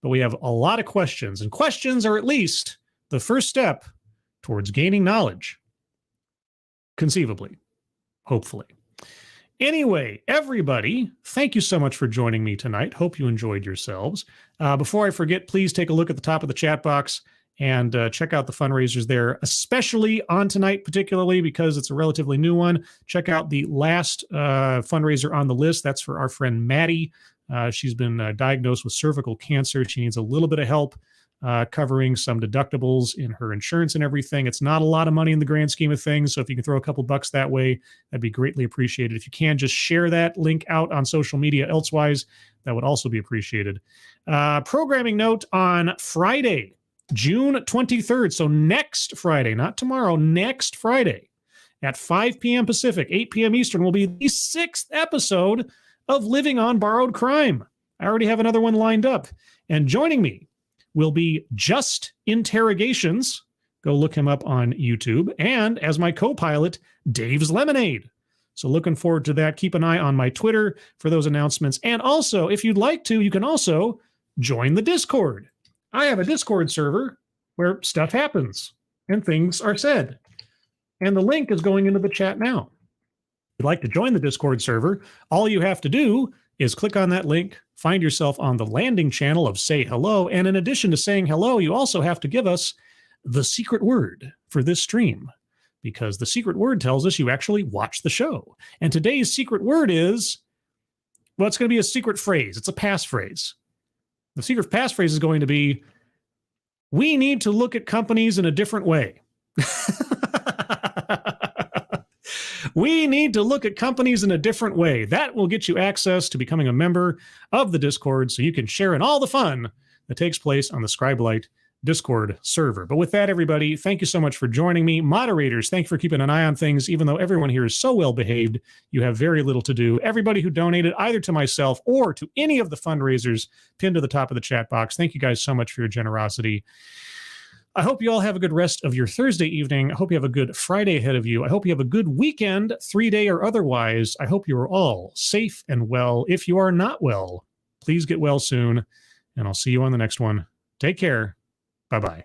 but we have a lot of questions. And questions are at least the first step towards gaining knowledge. Conceivably. Hopefully. Anyway, everybody, thank you so much for joining me tonight. Hope you enjoyed yourselves. Before I forget, please take a look at the top of the chat box and check out the fundraisers there, especially on tonight, particularly because it's a relatively new one. Check out the last fundraiser on the list. That's for our friend Maddie. She's been diagnosed with cervical cancer. She needs a little bit of help covering some deductibles in her insurance and everything. It's not a lot of money in the grand scheme of things, so if you can throw a couple bucks that way, that'd be greatly appreciated. If you can, just share that link out on social media elsewise. That would also be appreciated. Programming note on Friday, June 23rd, so next Friday, not tomorrow, next Friday at 5 p.m. Pacific, 8 p.m. Eastern will be the 6th episode of Living on Borrowed Crime. I already have another one lined up. And joining me will be Just Interrogations. Go look him up on YouTube. And as my co-pilot, Dave's Lemonade. So looking forward to that. Keep an eye on my Twitter for those announcements. And also, if you'd like to, you can also join the Discord. I have a Discord server where stuff happens and things are said. And the link is going into the chat now. If you'd like to join the Discord server, all you have to do is click on that link, find yourself on the landing channel of Say Hello, and in addition to saying hello, you also have to give us the secret word for this stream, because the secret word tells us you actually watch the show. And today's secret word is, well, it's going to be a secret phrase. It's a passphrase. The secret passphrase is going to be, we need to look at companies in a different way. We need to look at companies in a different way. That will get you access to becoming a member of the Discord so you can share in all the fun that takes place on the Scribelight Discord server. But with that, everybody, thank you so much for joining me. Moderators, thank you for keeping an eye on things. Even though everyone here is so well behaved, you have very little to do. Everybody who donated either to myself or to any of the fundraisers pinned to the top of the chat box, thank you guys so much for your generosity. I hope you all have a good rest of your Thursday evening. I hope you have a good Friday ahead of you. I hope you have a good weekend, 3-day or otherwise. I hope you are all safe and well. If you are not well, please get well soon, and I'll see you on the next one. Take care. Bye-bye.